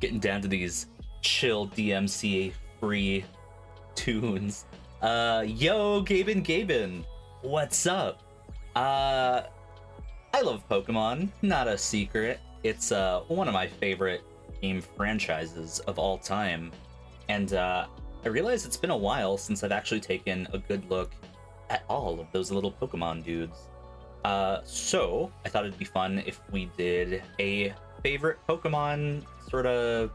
getting down to these chill DMCA free tunes. Yo, Gaben, what's up? I love Pokemon, not a secret. It's one of my favorite game franchises of all time, and I realize it's been a while since I've actually taken a good look at all of those little Pokemon dudes. So I thought it'd be fun if we did a favorite Pokemon sort of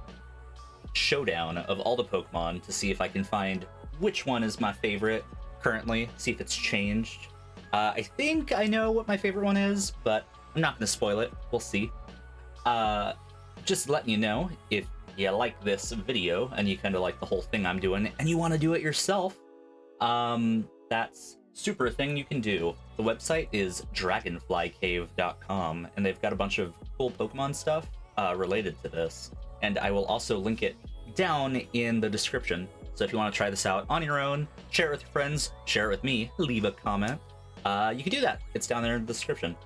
showdown of all the Pokemon to see if I can find which one is my favorite currently, see if it's changed. I think I know what my favorite one is, but I'm not going to spoil it. We'll see. Just letting you know, if you like this video and you kind of like the whole thing I'm doing and you want to do it yourself, that's super a thing you can do. The website is dragonflycave.com, and they've got a bunch of cool Pokemon stuff related to this. And I will also link it down in the description. So if you want to try this out on your own, share it with your friends, share it with me, leave a comment, you can do that. It's down there in the description.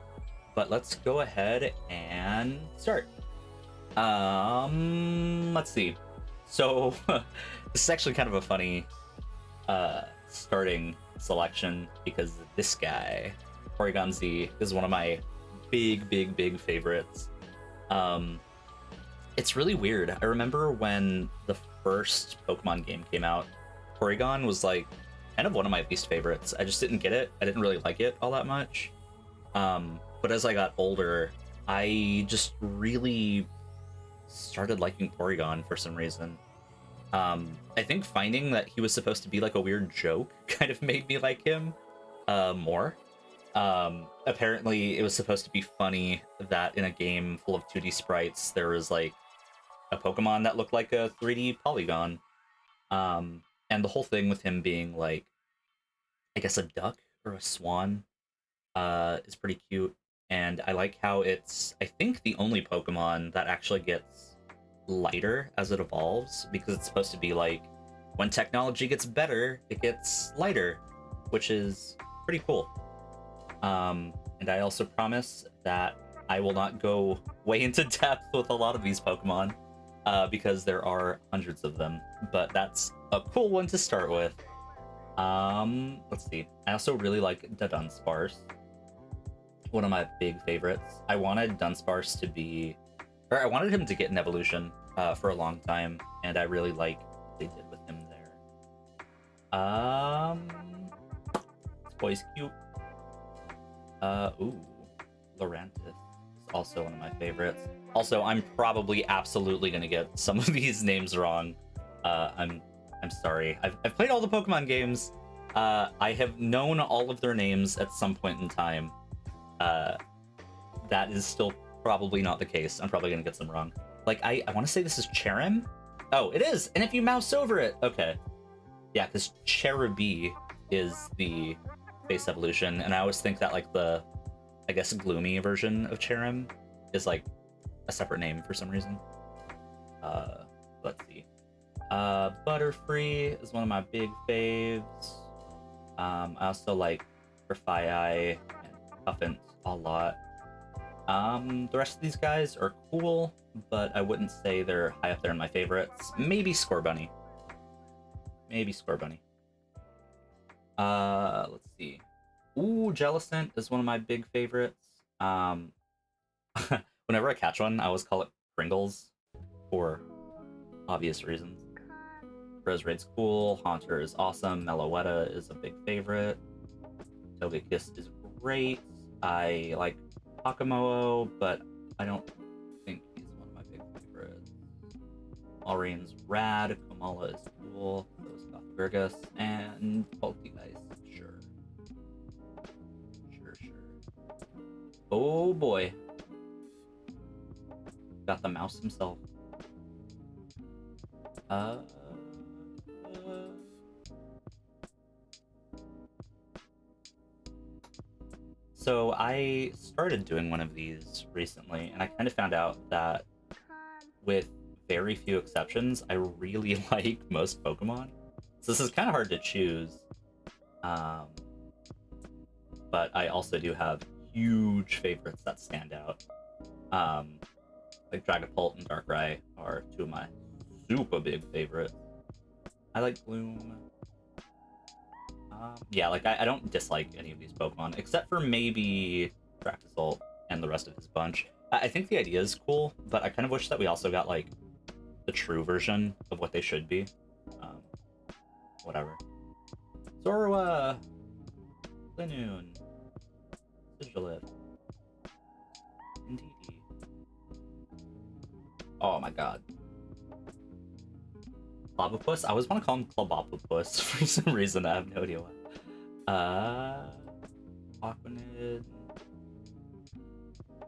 But let's go ahead and start. Let's see. So this is actually kind of a funny starting selection because this guy, Porygon Z, is one of my big favorites. It's really weird. I remember when the first Pokemon game came out, Porygon was like kind of one of my least favorites. I just didn't get it. I didn't really like it all that much. But as I got older, I just really started liking Porygon for some reason. I think finding that he was supposed to be like a weird joke kind of made me like him more. Apparently it was supposed to be funny that in a game full of 2D sprites, there was like a Pokemon that looked like a 3D polygon. And the whole thing with him being like, I guess a duck or a swan is pretty cute. And I like how it's, I think, the only Pokemon that actually gets lighter as it evolves, because it's supposed to be like, when technology gets better, it gets lighter, which is pretty cool. And I also promise that I will not go way into depth with a lot of these Pokemon, because there are hundreds of them, but that's a cool one to start with. Let's see. I also really like the Dunsparce. One of my big favorites. I wanted Dunsparce to be, or I wanted him to get an evolution for a long time, and I really like what they did with him there. This boy's cute. Ooh, Lorantis is also one of my favorites. Also, I'm probably absolutely gonna get some of these names wrong. I'm sorry. I've played all the Pokemon games. I have known all of their names at some point in time. That is still probably not the case. I'm probably gonna get some wrong. Like, I want to say this is Cherim? Oh, it is! And if you mouse over it! Okay. Yeah, because Cherubi is the base evolution, and I always think that, like, the, I guess, gloomy version of Cherim is, like, a separate name for some reason. Let's see. Butterfree is one of my big faves. I also like Grafaiai and Puffin a lot. The rest of these guys are cool, but I wouldn't say they're high up there in my favorites. Maybe Scorbunny. Let's see. Ooh, Jellicent is one of my big favorites. Whenever I catch one, I always call it Pringles for obvious reasons. Resraid's cool, Haunter is awesome, Meloetta is a big favorite, Togekiss is great, I like Pakamoo, but I don't think he's one of my big favorites. Alrain's rad, Komala is cool, so is Gothgurgus, and Poltegeist, sure. Oh boy. Got the mouse himself. So I started doing one of these recently, and I kind of found out that with very few exceptions, I really like most Pokemon. So this is kind of hard to choose. But I also do have huge favorites that stand out. Like Dragapult and Darkrai are two of my super big favorites. I like Gloom. Yeah, like I don't dislike any of these Pokemon, except for maybe Dracozolt and the rest of his bunch. I think the idea is cool, but I kind of wish that we also got like the true version of what they should be. Um, Whatever. Zorua, Linoon, Sigilyph, Indeedee. Oh my god. Clobbopus? I always want to call him Clobopopus for some reason. I have no idea why. Aquanid.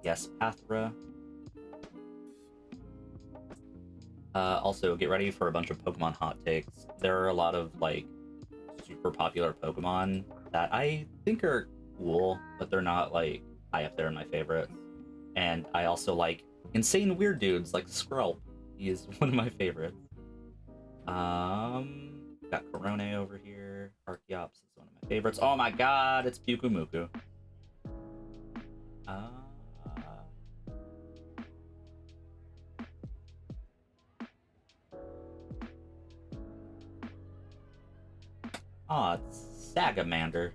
Yes, Pathra. Also, get ready for a bunch of Pokemon hot takes. There are a lot of, like, super popular Pokemon that I think are cool, but they're not, like, high up there in my favorites. And I also like insane weird dudes like Skrelp. He is one of my favorites. Got Corone over here. Archeops is one of my favorites. Oh my god, it's Pyukumuku. It's Sagamander.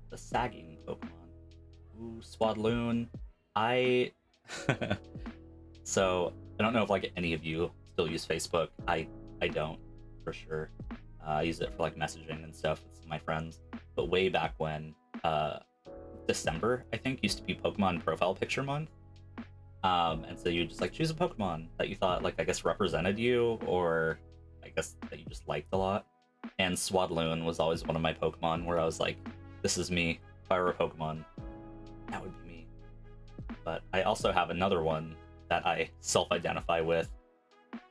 The sagging Pokemon. Ooh, Swadloon. So, I don't know if, like, any of you still use Facebook. I don't, for sure. I use it for, like, messaging and stuff with my friends. But way back when, December, I think, used to be Pokemon Profile Picture Month. And so you just, like, choose a Pokemon that you thought, like, I guess represented you, or I guess that you just liked a lot. And Swadloon was always one of my Pokemon where I was like, this is me. If I were a Pokemon, that would be me. But I also have another one that I self-identify with.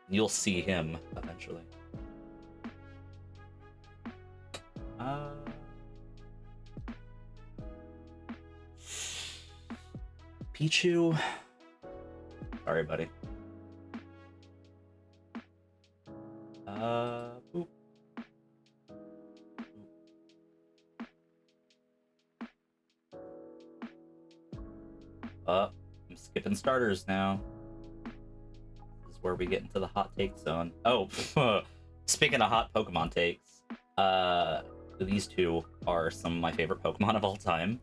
You'll see him eventually. Pichu. Sorry, buddy. Boop. I'm skipping starters now. This is where we get into the hot take zone. Oh, speaking of hot Pokemon takes, these two are some of my favorite Pokemon of all time.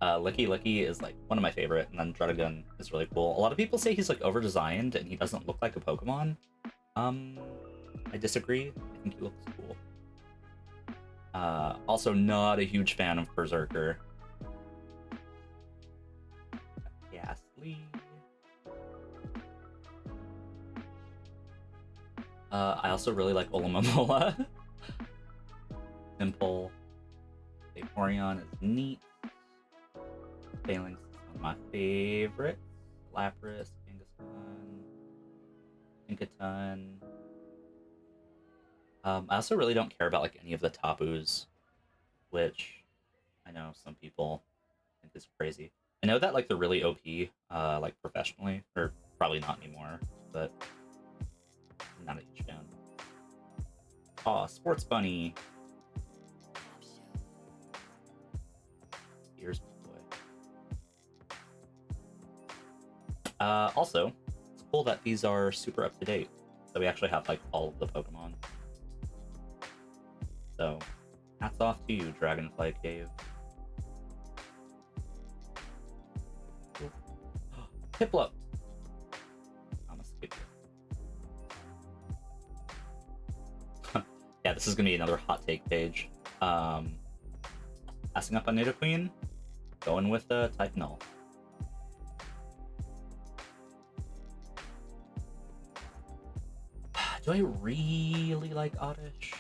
Licky Licky is like one of my favorite, and then Druddigon is really cool. A lot of people say he's like over-designed and he doesn't look like a Pokemon. I disagree. I think he looks cool. Also not a huge fan of Berserker. Ghastly. I also really like Olomomola. Simple. Vaporeon is neat. Phalanx is one of my favorites. Lapras, Kangaskhan, Pinkaton. I also really don't care about like any of the Tapus, which I know some people think is crazy. I know that like they're really OP, like professionally, or probably not anymore, but I'm not a huge fan. Aw, Sports Bunny. Here's my boy. Also, it's cool that these are super up to date. So we actually have like all of the Pokemon. So, hats off to you, Dragonfly Cave. Piplup. I'm gonna skip it. Yeah, this is gonna be another hot take page. Passing up on Nidoqueen, going with the type null. Do I really like Oddish?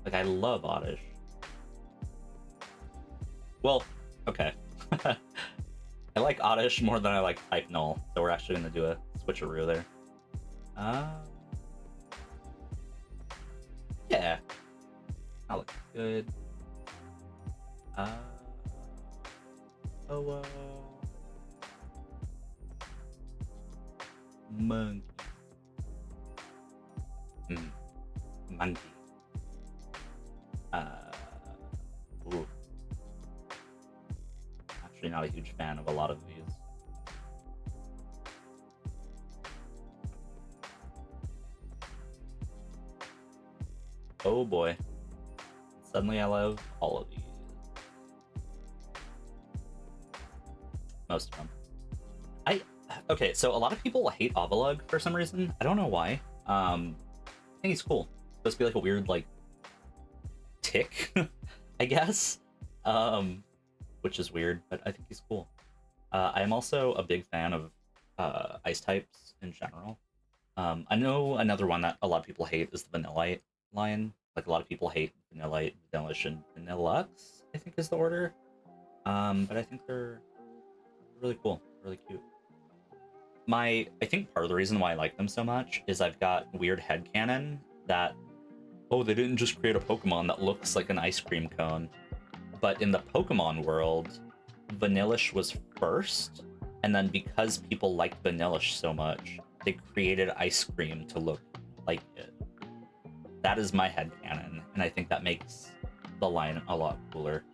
Like, I love Oddish. Well, okay. I like Oddish more than I like type null, so we're actually gonna do a switcheroo there. Yeah. That looks good. Monkey. Monkey. Ooh. Actually not a huge fan of a lot of these. Oh boy. Suddenly I love all of these. Most of them. I okay, so a lot of people hate Avalug for some reason. I don't know why. I think he's cool. It's supposed to be like a weird like tick, I guess. Um, which is weird, but I think he's cool. I am also a big fan of ice types in general. I know another one that a lot of people hate is the Vanillite line. Like a lot of people hate Vanillite, Vanillish, and Vanillux, I think is the order. But I think they're really cool, really cute. I think part of the reason why I like them so much is I've got weird headcanon that, oh, they didn't just create a Pokemon that looks like an ice cream cone. But in the Pokemon world, Vanillish was first, and then because people liked Vanillish so much, they created ice cream to look like it. That is my headcanon, and I think that makes the line a lot cooler.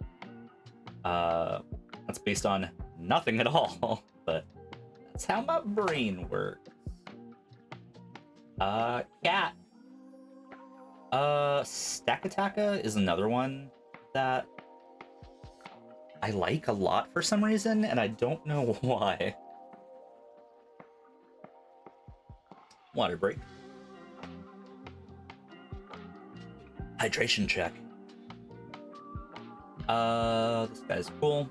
That's based on nothing at all, but that's how my brain works. Cat. Stakataka is another one that I like a lot for some reason, and I don't know why. Water break. Hydration check. This guy's cool.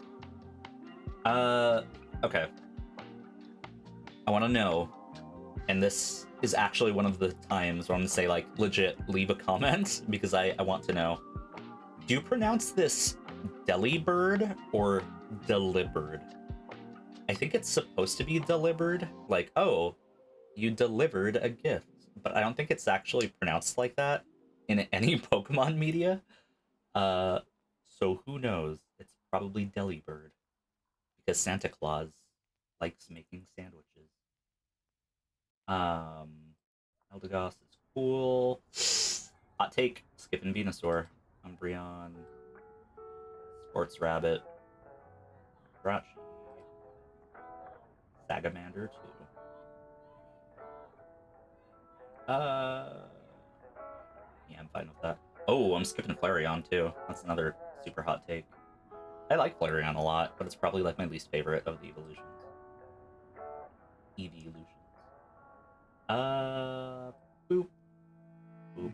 Okay. I want to know, and this is actually one of the times where I'm gonna say, like, legit, leave a comment, because I want to know. Do you pronounce this Delibird or Delivered? I think it's supposed to be delivered, like, oh, you delivered a gift, but I don't think it's actually pronounced like that in any Pokemon media. So who knows? It's probably Delibird, because Santa Claus likes making sandwiches. Eldegoss is cool. Hot take, skipping Venusaur. Umbreon. Sports Rabbit. Scratchy. Sagamander too. Yeah, I'm fine with that. Oh, I'm skipping Flareon too. That's another super hot take. I like Flareon a lot, but it's probably like my least favorite of the evolutions. Evolutions. Boop. Boop.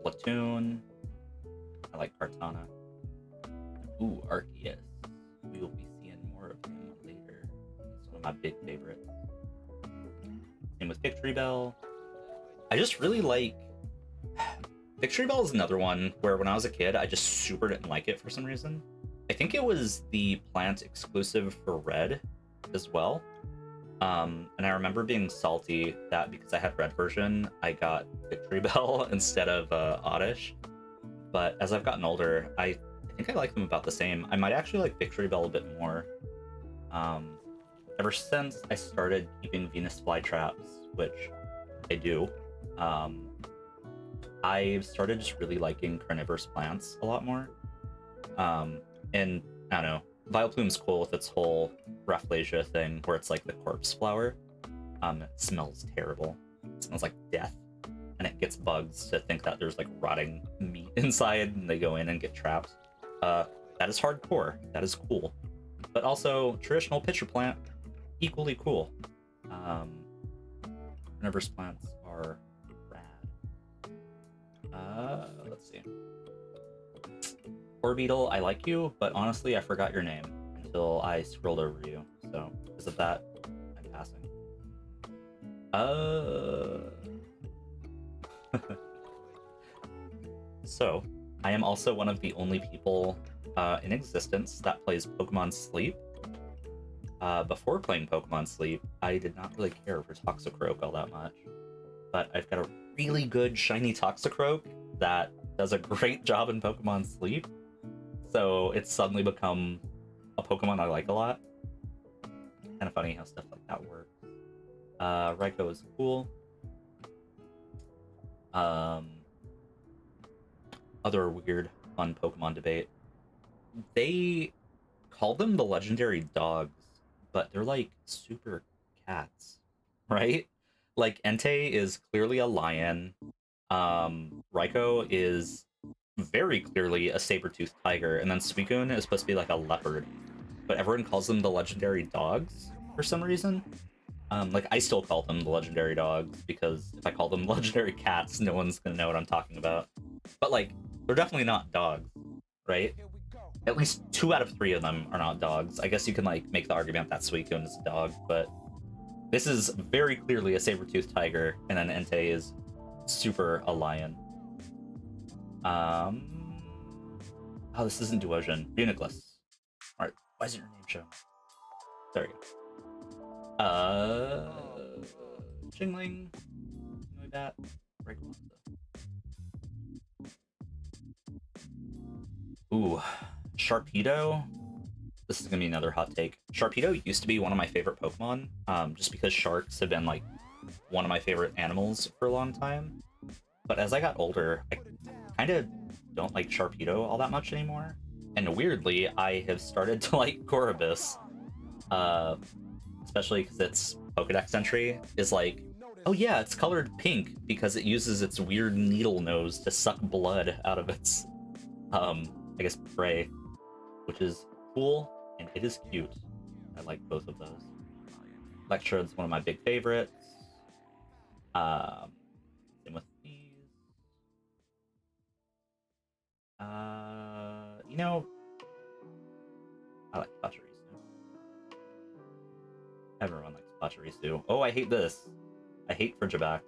Platoon. I like Kartana. Ooh, Arceus. We will be seeing more of him later. He's one of my big favorites. Same with Victory Bell. I just really like... Victory Bell is another one where when I was a kid, I just super didn't like it for some reason. I think it was the plant exclusive for Red as well. And I remember being salty that because I had Red version, I got Victory Bell instead of Oddish. But as I've gotten older, I think I like them about the same. I might actually like Victory Bell a bit more. Ever since I started keeping Venus flytraps, which I do, I've started just really liking carnivorous plants a lot more. And I don't know, Vileplume's cool with its whole Rafflesia thing, where it's like the corpse flower. It smells terrible. It smells like death, and it gets bugs to think that there's like rotting meat inside, and they go in and get trapped. That is hardcore. That is cool, but also traditional pitcher plant, equally cool. Carnivorous plants are rad. Let's see. Orbeetle, I like you, but honestly, I forgot your name until I scrolled over you. So, because of that, I'm passing. So, I am also one of the only people in existence that plays Pokemon Sleep. Before playing Pokemon Sleep, I did not really care for Toxicroak all that much. But I've got a really good shiny Toxicroak that does a great job in Pokemon Sleep. So it's suddenly become a Pokemon I like a lot. Kind of funny how stuff like that works. Raikou is cool. Other weird, fun Pokemon debate. They call them the legendary dogs, but they're like super cats, right? Like Entei is clearly a lion. Raikou is very clearly a saber-toothed tiger, and then Suicune is supposed to be like a leopard, but everyone calls them the legendary dogs for some reason. Like I still call them the legendary dogs because if I call them legendary cats, no one's gonna know what I'm talking about. But like, they're definitely not dogs, right? At least 2 out of 3 of them are not dogs. I guess you can like make the argument that Suicune is a dog, but this is very clearly a saber-toothed tiger, and then Entei is super a lion. Um, oh, this isn't Duosion. Uniclus. All right, why isn't your name shown? There we go. Jingling. Like that. Ooh, Sharpedo. This is gonna be another hot take. Sharpedo used to be one of my favorite Pokemon, just because sharks have been like one of my favorite animals for a long time. But as I got older, I kind of don't like Sharpedo all that much anymore. And weirdly, I have started to like Corobus, uh, especially because its Pokedex entry is like, oh yeah, it's colored pink because it uses its weird needle nose to suck blood out of its, I guess, prey, which is cool and it is cute. I like both of those. Electrode's one of my big favorites. Um, Same with these. You know, I like Pachirisu. Everyone likes Pachirisu. Oh, I hate this. I hate Frigibax. I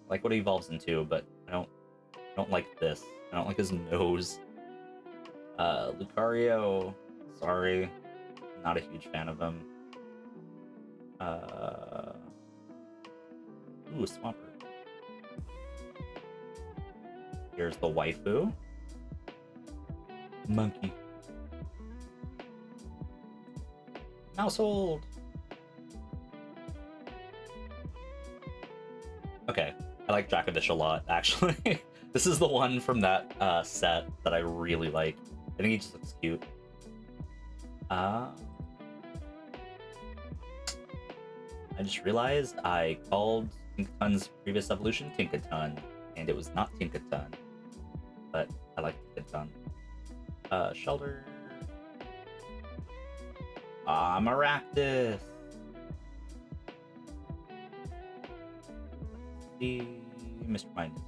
like what he evolves into, but I don't like this. I don't like his nose. Lucario, sorry. Not a huge fan of him. Ooh, Swampert. Here's the waifu. Monkey. Mousehold! Okay, I like Dracovish a lot, actually. This is the one from that set that I really like. I think he just looks cute. I just realized I called Tinkaton's previous evolution Tinkaton, and it was not Tinkaton. But I like Tinkaton. Shelter. Maractus. The Mr. Mine is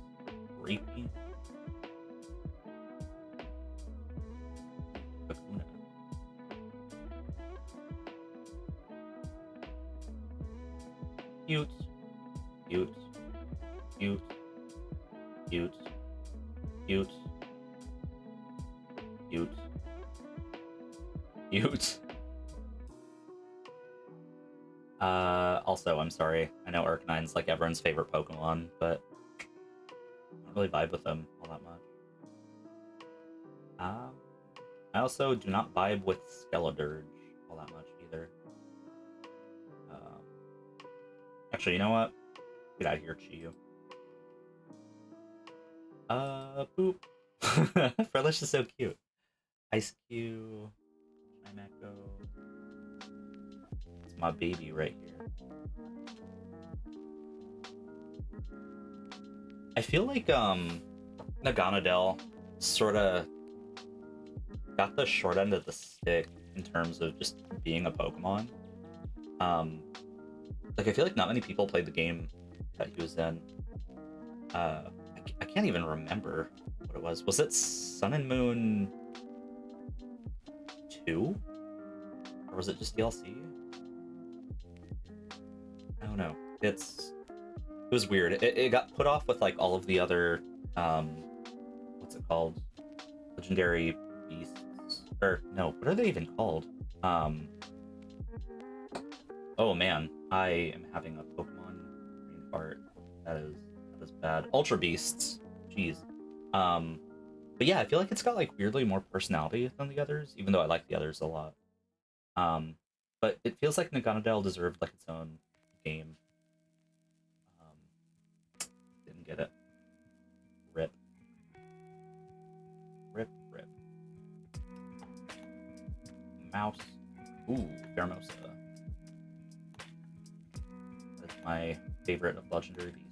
creepy. Kakuna. Cute. Cute. Cute. Cute. Cute. Cute. Cute. Also, I'm sorry. I know Arcanine's like everyone's favorite Pokemon, but I don't really vibe with them all that much. I also do not vibe with Skeledirge all that much either. Actually, you know what? Get out of here, Chiyu. Boop. Fredlish is so cute. Ice Cube, Chimecho. It's my baby right here. I feel like Naganadel sort of got the short end of the stick in terms of just being a Pokemon. Like I feel like not many people played the game that he was in. I can't even remember what it was. Was it Sun and Moon 2? Or was it just DLC? I don't know. It was weird. It got put off with like all of the other what's it called? Legendary beasts. Or no, what are they even called? Oh man, I am having a Pokemon brain fart. That is bad. Ultra Beasts. Jeez. But yeah, I feel like it's got like weirdly more personality than the others, even though I like the others a lot. But it feels like Naganadel deserved like its own game. Didn't get it. Rip. Rip, rip. Mouse. Ooh, Pheromosa. That's my favorite of legendary beasts.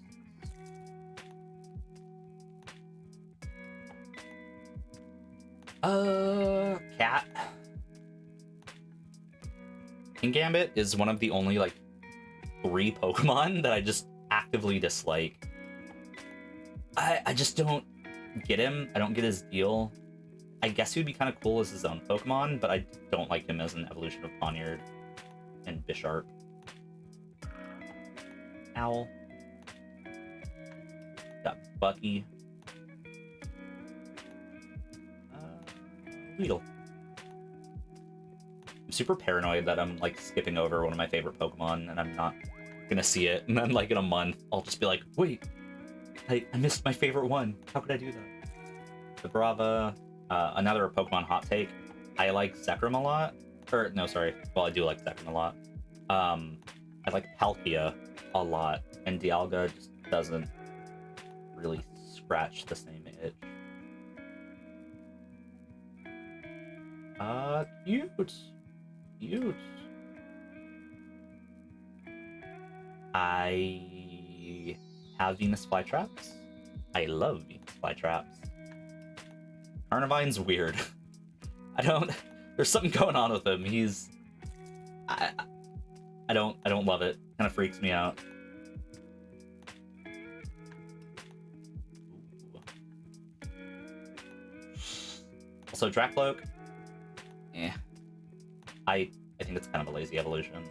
Cat. Kingambit is one of the only, like, 3 Pokemon that I just actively dislike. I just don't get him. I don't get his deal. I guess he would be kind of cool as his own Pokemon, but I don't like him as an evolution of Pawniard and Bisharp. Owl. Got Bucky. Weedle. I'm super paranoid that I'm, like, skipping over one of my favorite Pokemon and I'm not gonna see it. And then, like, in a month, I'll just be like, wait, I missed my favorite one. How could I do that? The Brava. Another Pokemon hot take. I like Zekrom a lot. Or, no, sorry. Well, I do like Zekrom a lot. I like Palkia a lot. And Dialga just doesn't really scratch the same itch. Cute. Cute. I have Venus Flytraps. I love Venus Flytraps. Carnivine's weird. There's something going on with him. I don't love it. Kind of freaks me out. Also, Dracloak. I think it's kind of a lazy evolution.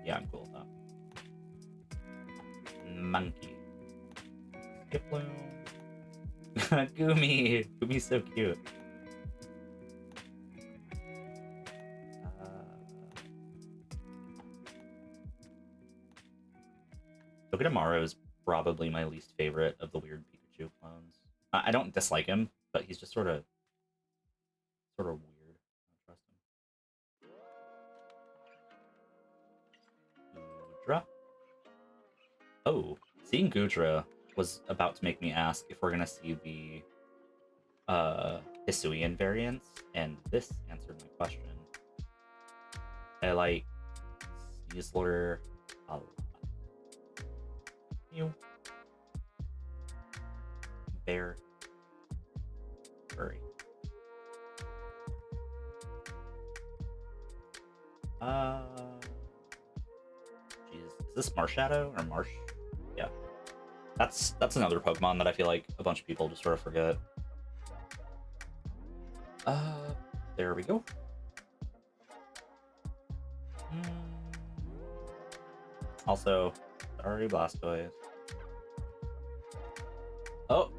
Yeah, I'm cool with that. Monkey. Skiploom. Gumi. Gumi's so cute. Togedemaru is probably my least favorite of the weird Pikachu clones. I don't dislike him, but he's just sort of weird. I don't trust him. Goodra. Oh, seeing Goodra was about to make me ask if we're gonna see the Hisuian variants, and this answered my question. I like Sneasler a lot. Mew. Bear. Furry. Jeez, is this Marshadow or Marsh? Yeah. That's another Pokemon that I feel like a bunch of people just sort of forget. There we go. Also, sorry, Blastoise. Oh,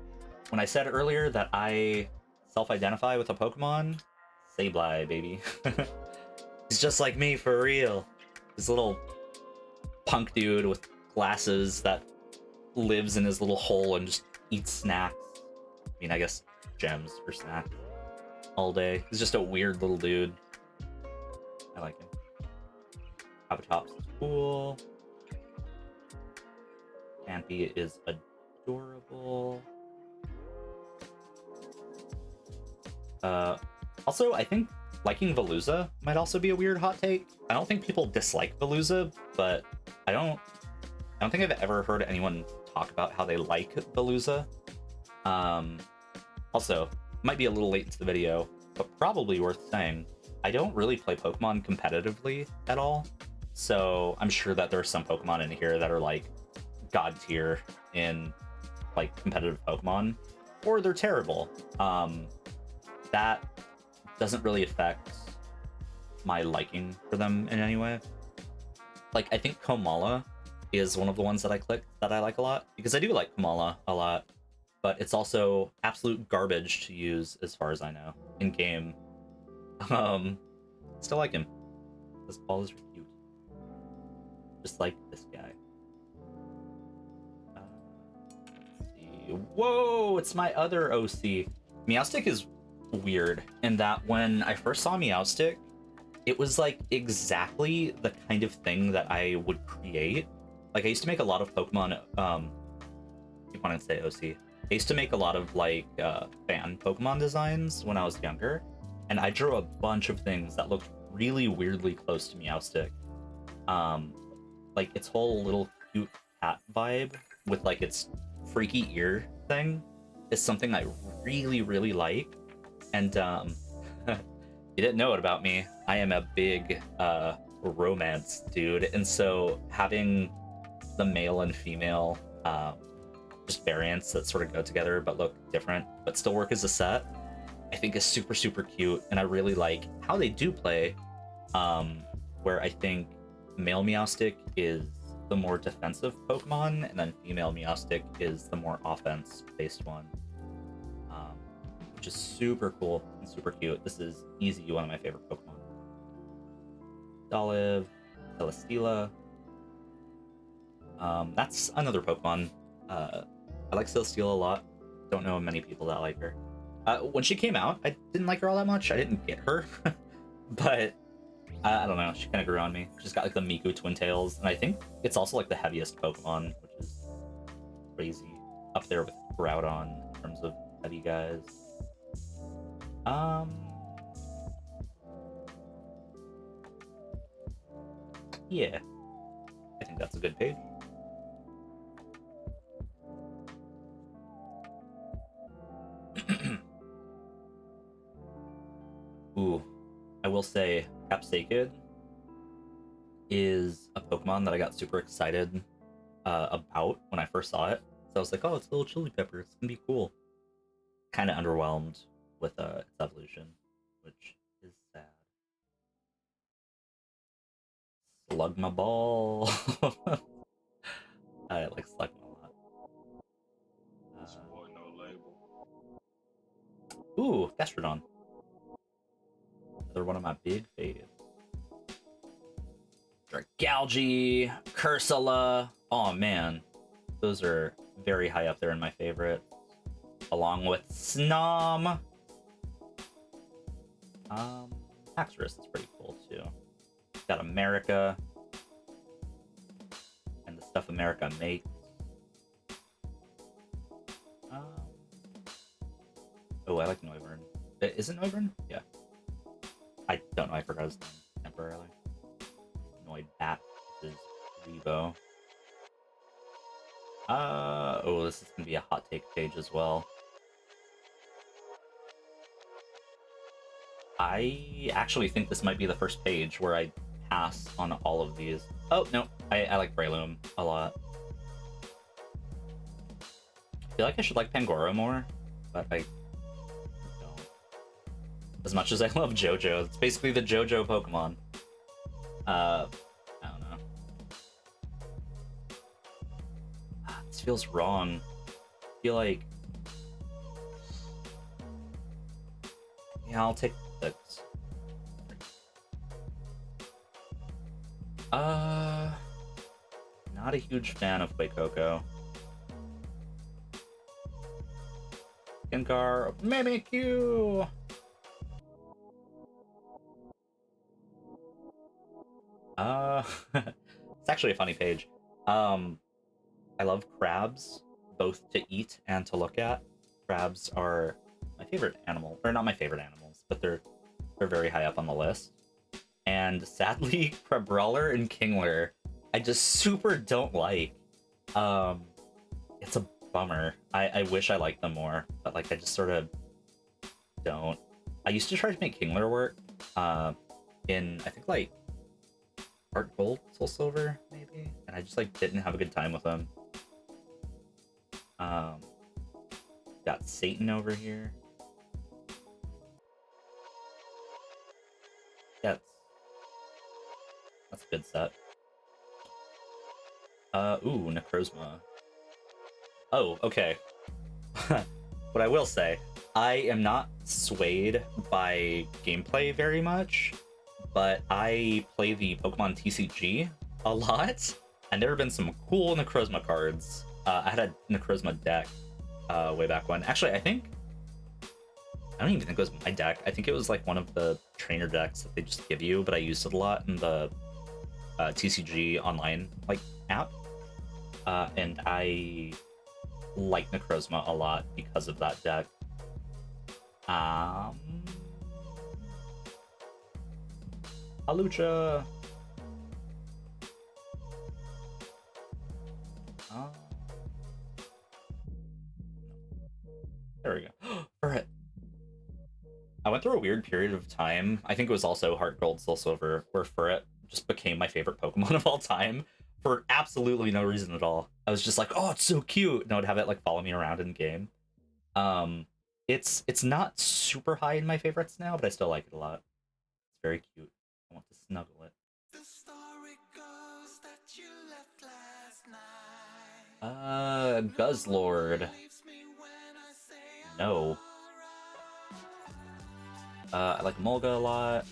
when I said earlier that I self-identify with a Pokemon, Sableye, baby. He's just like me, for real. This little punk dude with glasses that lives in his little hole and just eats snacks. I mean, I guess gems for snacks all day. He's just a weird little dude. I like him. Avatops is cool. Stampy is adorable. Also, I think liking Veluza might also be a weird hot take. I don't think people dislike Veluza, but I don't think I've ever heard anyone talk about how they like Veluza. Also, might be a little late into the video, but probably worth saying, I don't really play Pokemon competitively at all, so I'm sure that there are some Pokemon in here that are like god tier in like competitive Pokemon, or they're terrible. That doesn't really affect my liking for them in any way. Like, I think Komala is one of the ones that I like a lot, because I do like Komala a lot, but it's also absolute garbage to use as far as I know in game. Still like him. This ball is cute, just like this guy. Let's see. Whoa, it's my other OC. Meowstic is weird in that when I first saw Meowstic, it was like exactly the kind of thing that I would create. Like, I used to make a lot of Pokemon, keep wanting to say OC. I used to make a lot of like fan Pokemon designs when I was younger, and I drew a bunch of things that looked really weirdly close to Meowstic. like its whole little cute cat vibe with like its freaky ear thing is something I really, really like. And you didn't know it about me. I am a big romance dude, and so having the male and female just variants that sort of go together but look different but still work as a set, I think is super, super cute. And I really like how they do play, where I think male Meowstic is the more defensive Pokemon, and then female Meowstic is the more offense-based one, which is super cool and super cute. This is easy one of my favorite Pokemon. Olive, Celesteela. That's another Pokemon. I like Celesteela a lot. Don't know many people that like her. When she came out, I didn't like her all that much. I didn't get her, but I don't know. She kind of grew on me. She's got like the Miku Twin Tails, and I think it's also like the heaviest Pokemon, which is crazy. Up there with Groudon in terms of heavy guys. Yeah, I think that's a good page. Ooh, I will say Capsakid is a Pokemon that I got super excited about when I first saw it. So I was like, oh, it's a little chili pepper. It's gonna be cool. Kind of underwhelmed with its evolution, which is sad. Slugma Ball. I like Slugma a lot. Ooh, Gastrodon. Another one of my big faves. Dragalge, Cursula. Oh man, those are very high up there in my favorite, along with Snom. Haxorus is pretty cool too. Got America and the stuff America makes. Oh, I like Noivern. Is it Noivern? Yeah. I don't know. I forgot his name temporarily. Noibat is Revo. Oh, this is gonna be a hot take page as well. I actually think this might be the first page where I pass on all of these. Oh, no. I like Breloom a lot. I feel like I should like Pangoro more, but I don't. As much as I love JoJo, it's basically the JoJo Pokemon. I don't know. This feels wrong. I feel like... Yeah, I'll take this. Not a huge fan of Fuecoco. Gengar, Mimikyu! It's actually a funny page. I love crabs, both to eat and to look at. Crabs are my favorite animal, or not my favorite animals, but they're very high up on the list. And sadly, Crabrawler and Kingler, I just super don't like. It's a bummer. I wish I liked them more, but like I just sort of don't. I used to try to make Kingler work, in I think like Heart Gold, Soul Silver, maybe, and I just like didn't have a good time with them. Got Satan over here. That's a good set. Ooh, Necrozma. Oh, okay. What I will say, I am not swayed by gameplay very much, but I play the Pokemon TCG a lot, and there have been some cool Necrozma cards. I had a Necrozma deck way back when. Actually, I don't even think it was my deck. I think it was like one of the trainer decks that they just give you, but I used it a lot in the TCG online like app, and I like Necrozma a lot because of that deck. Halucha. Uh, there we go. Alright. I went through a weird period of time. I think it was also Heart Gold, Soul Silver, where Furret just became my favorite Pokemon of all time for absolutely no reason at all. I was just like, oh, it's so cute. And I would have it like follow me around in game. Um, it's not super high in my favorites now, but I still like it a lot. It's very cute. I want to snuggle it. The story goes that you left last night. Guzzlord. Leaves me when I say I'm No. I like Mulga a lot.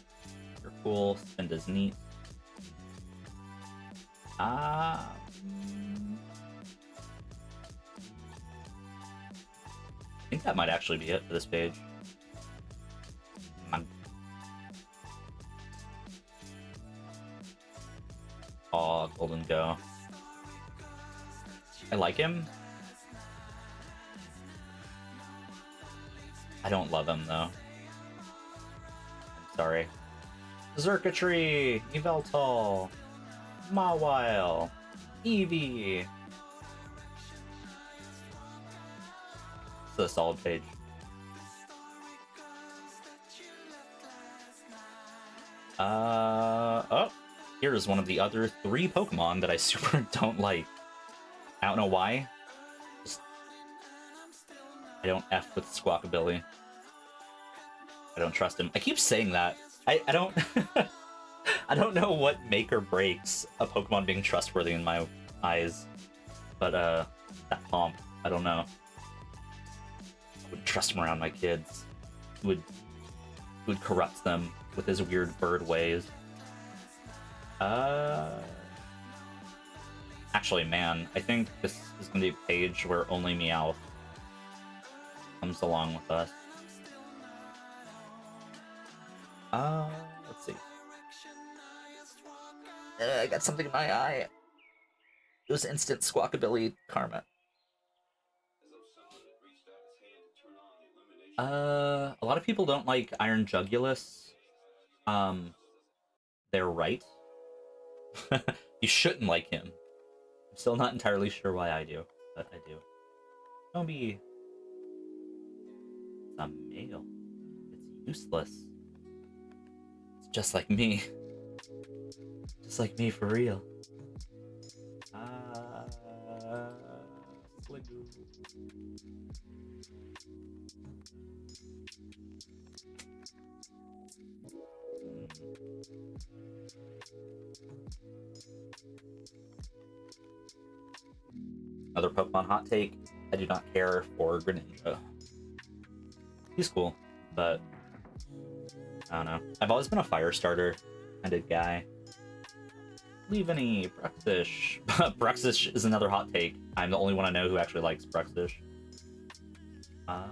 You're cool. Spinda's neat. I think that might actually be it for this page. Aw, Golden Go. I like him. I don't love him, though. I'm sorry. Zerkatry, Yveltal, Mawile, Eevee. It's a solid page. Oh, here's one of the other 3 Pokemon that I super don't like. I don't know why. Just, I don't F with Squawkabilly. I don't trust him. I keep saying that. I don't I don't know what make or breaks a Pokemon being trustworthy in my eyes. But that Pomp, I don't know. I wouldn't trust him around my kids. He would corrupt them with his weird bird ways. Actually, man, I think this is going to be a page where only Meowth comes along with us. Let's see. I got something in my eye. It was instant Squawkabilly karma. A lot of people don't like Iron Jugulus. They're right. You shouldn't like him. I'm still not entirely sure why I do, but I do. Don't be... It's a male. It's useless. It's just like me. Just like me for real. Sliggoo. Another Pokemon hot take. I do not care for Greninja. He's cool, but I don't know. I've always been a fire starter kind of guy. Leave any Bruxish. Bruxish is another hot take. I'm the only one I know who actually likes Bruxish. Let's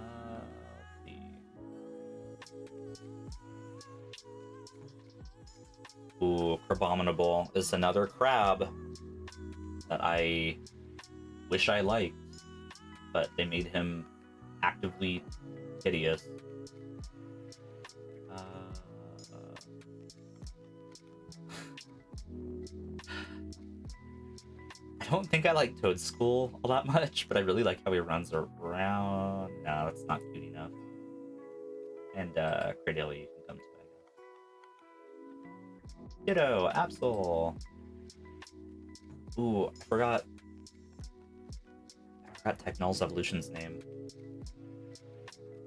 see. Ooh, Crabominable is another crab that I wish I liked, but they made him actively hideous. I don't think I like Toadstool all that much, but I really like how he runs around. No, that's not cute enough. And Cradily you can come to, I guess. Ditto, Absol. Ooh, I forgot Technol's evolution's name.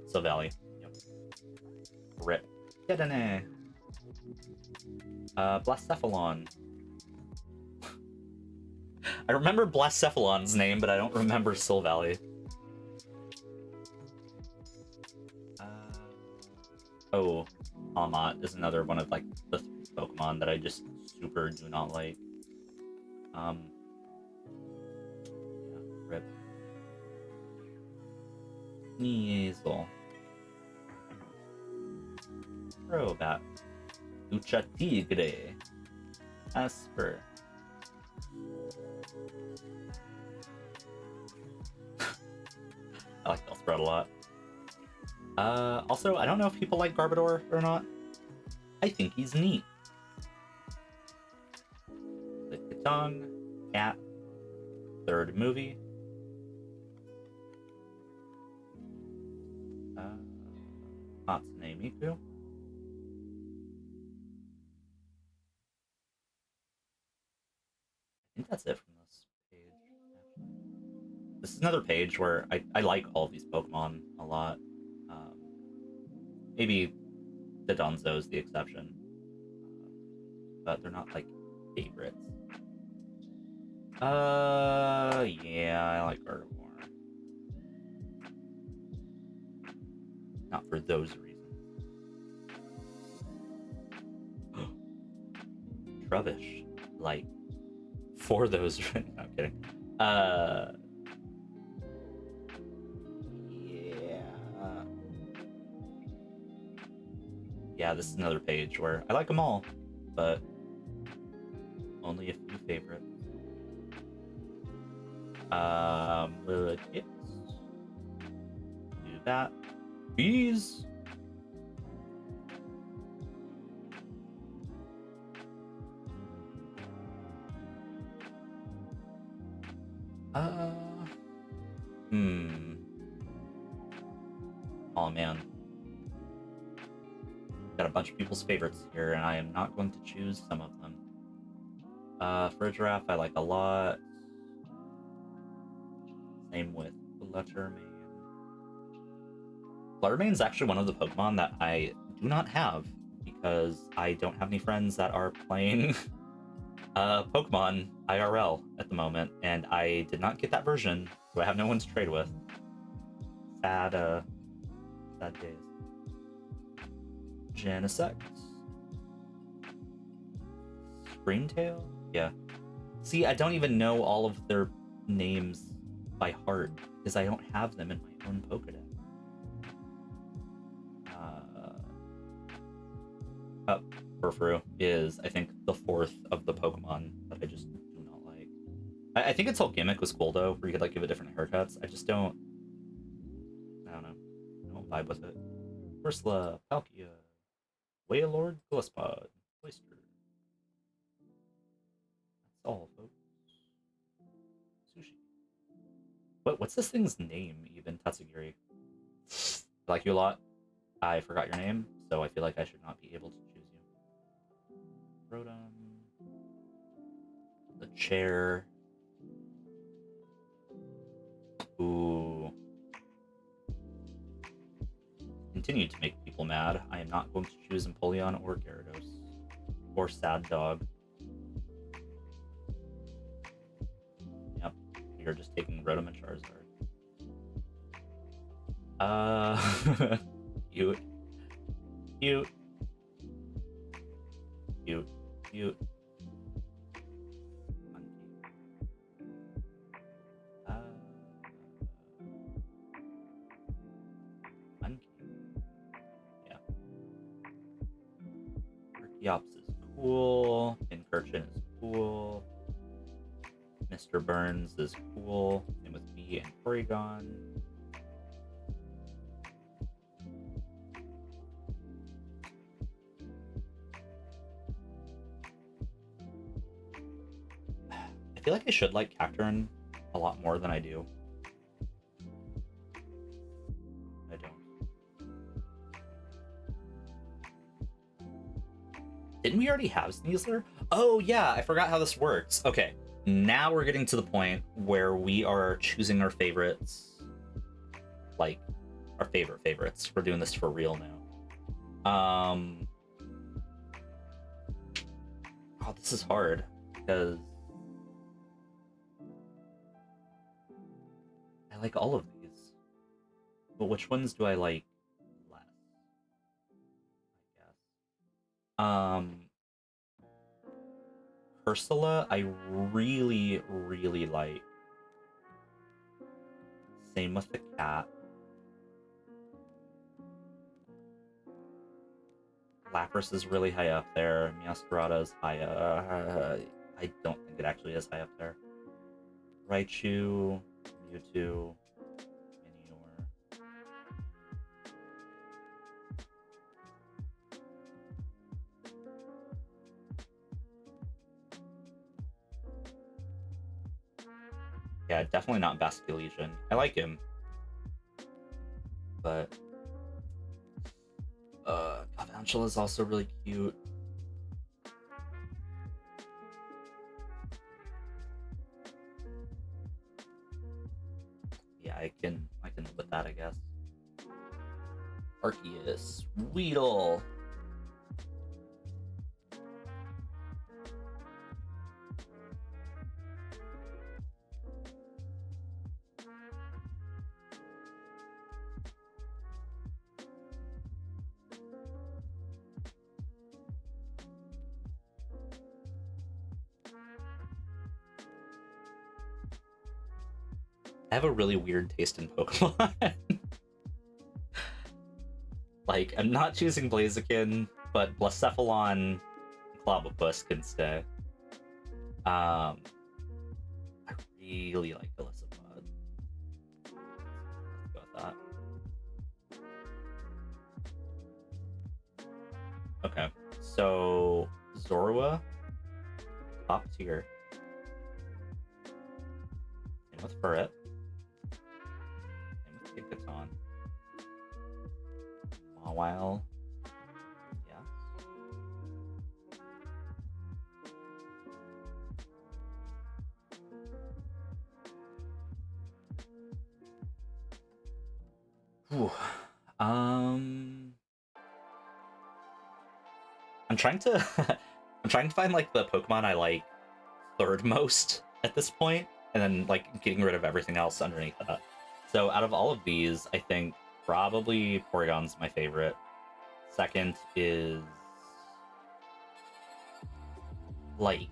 Silvally. Yep. Rip. Dedenne. Blacephalon. I remember Blacephalon's name, but I don't remember Silvally. Oh, Amat is another one of like the Pokemon that I just super do not like. Yeah, rip. Sneasel. Crobat. Lucha Tigre. Asper. I like Bellsprout a lot. Also, I don't know if people like Garbodor or not. I think he's neat. The Katong, Cat, third movie. Hatsune Miku. I think that's it from this page. Actually, this is another page where I like all of these Pokemon a lot. Um, maybe the Donzo is the exception, but they're not like favorites. Yeah, I like Gardevoir. Not for those reasons. Trubbish, like for those. No, I'm kidding. Yeah, yeah. This is another page where I like them all, but only a few favorites. Yes. Do that. Bees. Uh, hmm. Oh man. Got a bunch of people's favorites here, and I am not going to choose some of them. For a giraffe, I like a lot. Same with Fluttermane. Fluttermane is actually one of the Pokemon that I do not have because I don't have any friends that are playing Pokemon IRL at the moment, and I did not get that version, so I have no one to trade with. Sad, sad days. Genesect. Screamtail? Yeah. See, I don't even know all of their names by heart because I don't have them in my own Pokedex. Furfuru is, I think, the fourth of the Pokemon that I just do not like. I think its whole gimmick was cool though, where you could like give it different haircuts. I just don't. I don't know. I don't vibe with it. Ursula, Palkia, Wailord, Glisspod, Oyster. That's all, folks. Sushi. What's this thing's name even? Tatsugiri. I like you a lot. I forgot your name, so I feel like I should not be able to choose you. Rotom. The chair. Ooh. Continue to make people mad. I am not going to choose Empoleon or Gyarados. Or Sad Dog. Yep. You're just taking Rotom and Charizard. Cute. Cute. Cute. Cute. Monkey. Yeah. Archeops is cool. Pincurchin is cool. Mr. Burns is cool. Same with me and Porygon. I feel like I should like Cacturne a lot more than I do. I don't. Didn't we already have Sneasler? Oh yeah, I forgot how this works. Okay, now we're getting to the point where we are choosing our favorites. Like, our favorite favorites. We're doing this for real now. Oh, this is hard because I like all of these, but which ones do I like less? I guess. Ursula, I really, really like. Same with the cat. Lapras is really high up there. Meowscarada is high up. I don't think it actually is high up there. Raichu, Mewtwo, Minior. Yeah, definitely not Basculesian. I like him, but Galvantula is also really cute. Yeah, I can live with that, I guess. Arceus, Weedle. I have a really weird taste in Pokemon. Like, I'm not choosing Blaziken, but Blacephalon and Clobbopus can stay. Um, I really like Golisopod. Let's go with that. Okay, so Zorua, top tier. Same with Furret. Same with Kikaton. Mawile. Yeah. Whew. I'm trying to I'm trying to find like the Pokemon I like third most at this point, and then like getting rid of everything else underneath that. So out of all of these, I think probably Porygon's my favorite. Second is like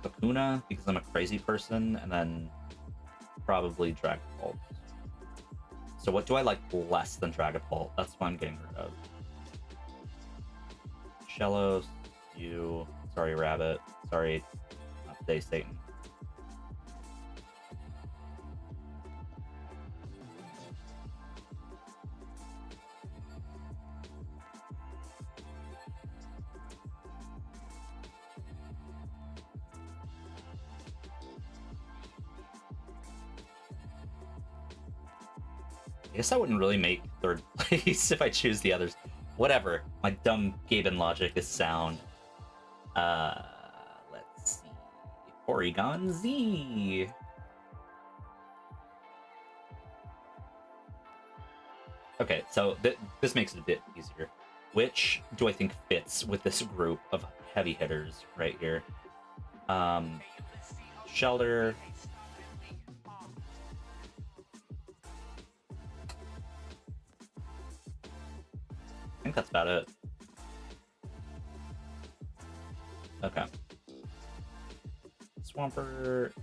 Kakuna because I'm a crazy person, and then probably Dragapult. So what do I like less than Dragapult? That's what I'm getting rid of. Shellos, you. Sorry, Rabbit. Sorry, not today, Satan. I guess I wouldn't really make third place if I choose the others. Whatever. My dumb Gaben logic is sound. Let's see. Porygon Z. Okay, so this makes it a bit easier. Which do I think fits with this group of heavy hitters right here? Shelter. I think that's about it. Okay. Swampert.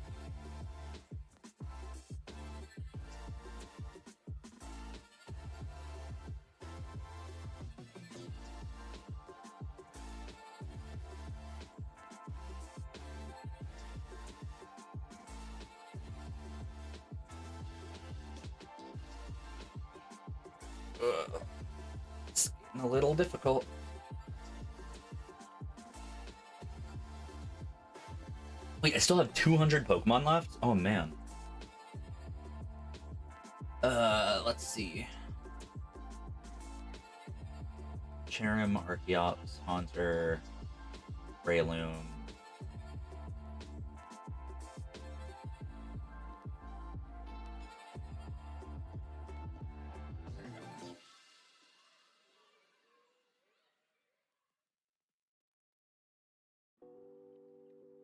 It's getting a little difficult. Wait, I still have 200 Pokemon left? Oh man. Let's see. Cherim, Archeops, Haunter, Breloom.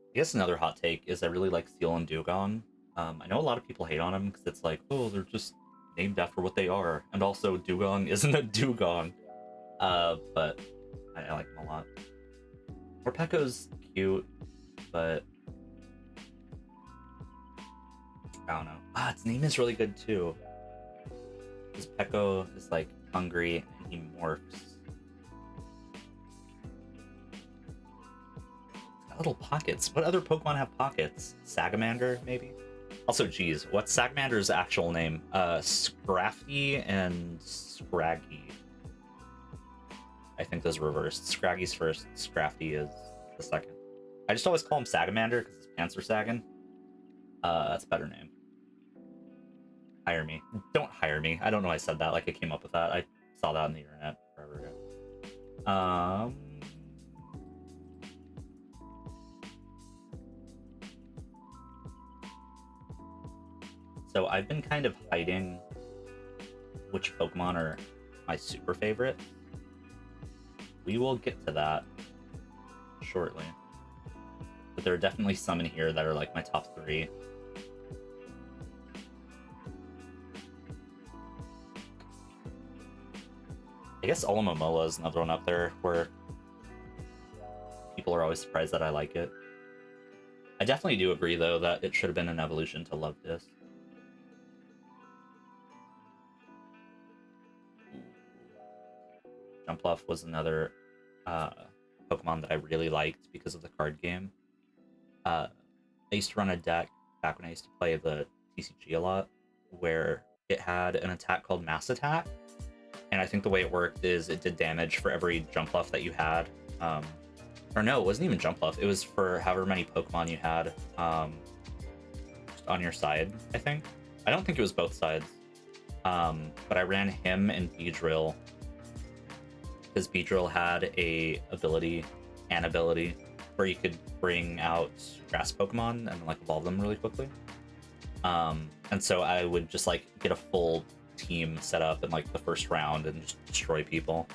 I guess another hot take is I really like Steel and Dugong. I know a lot of people hate on them because it's like, oh, they're just named after what they are, and also Dugong isn't a Dugong. But I like them a lot. Morpeko's cute, but I don't know. Its name is really good too. Because Peko is like hungry and he morphs. It's got little pockets. What other Pokemon have pockets? Sagamander, maybe? Also, geez, what's Sagamander's actual name? Scrafty and Scraggy. I think those are reversed. Scraggy's first, Scrafty is the second. I just always call him Sagamander because his pants are sagging. That's a better name. Hire me. Don't hire me. I don't know why I said that. Like I came up with that. I saw that on the internet forever ago. So I've been kind of hiding which Pokemon are my super favorite. We will get to that shortly. But there are definitely some in here that are like my top 3. I guess Alomomola is another one up there where people are always surprised that I like it. I definitely do agree, though, that it should have been an evolution to Luvdis. Jumpluff was another Pokemon that I really liked because of the card game. I used to run a deck back when I used to play the TCG a lot, where it had an attack called Mass Attack, and I think the way it worked is it did damage for every Jumpluff that you had. Or no, it wasn't even Jumpluff. It was for however many Pokemon you had just on your side, I think. I don't think it was both sides. But I ran him and Beedrill because Beedrill had an ability where you could bring out grass Pokemon and like evolve them really quickly. And so I would just like get a full team set up in like the first round and just destroy people.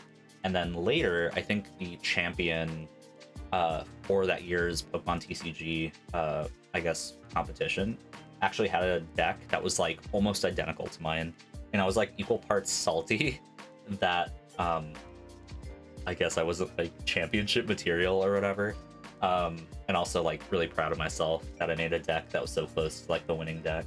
And then later, I think the champion for that year's Pokemon TCG, I guess, competition actually had a deck that was like almost identical to mine. And I was like equal parts salty that I guess I wasn't like championship material or whatever. And also like really proud of myself that I made a deck that was so close to like the winning deck.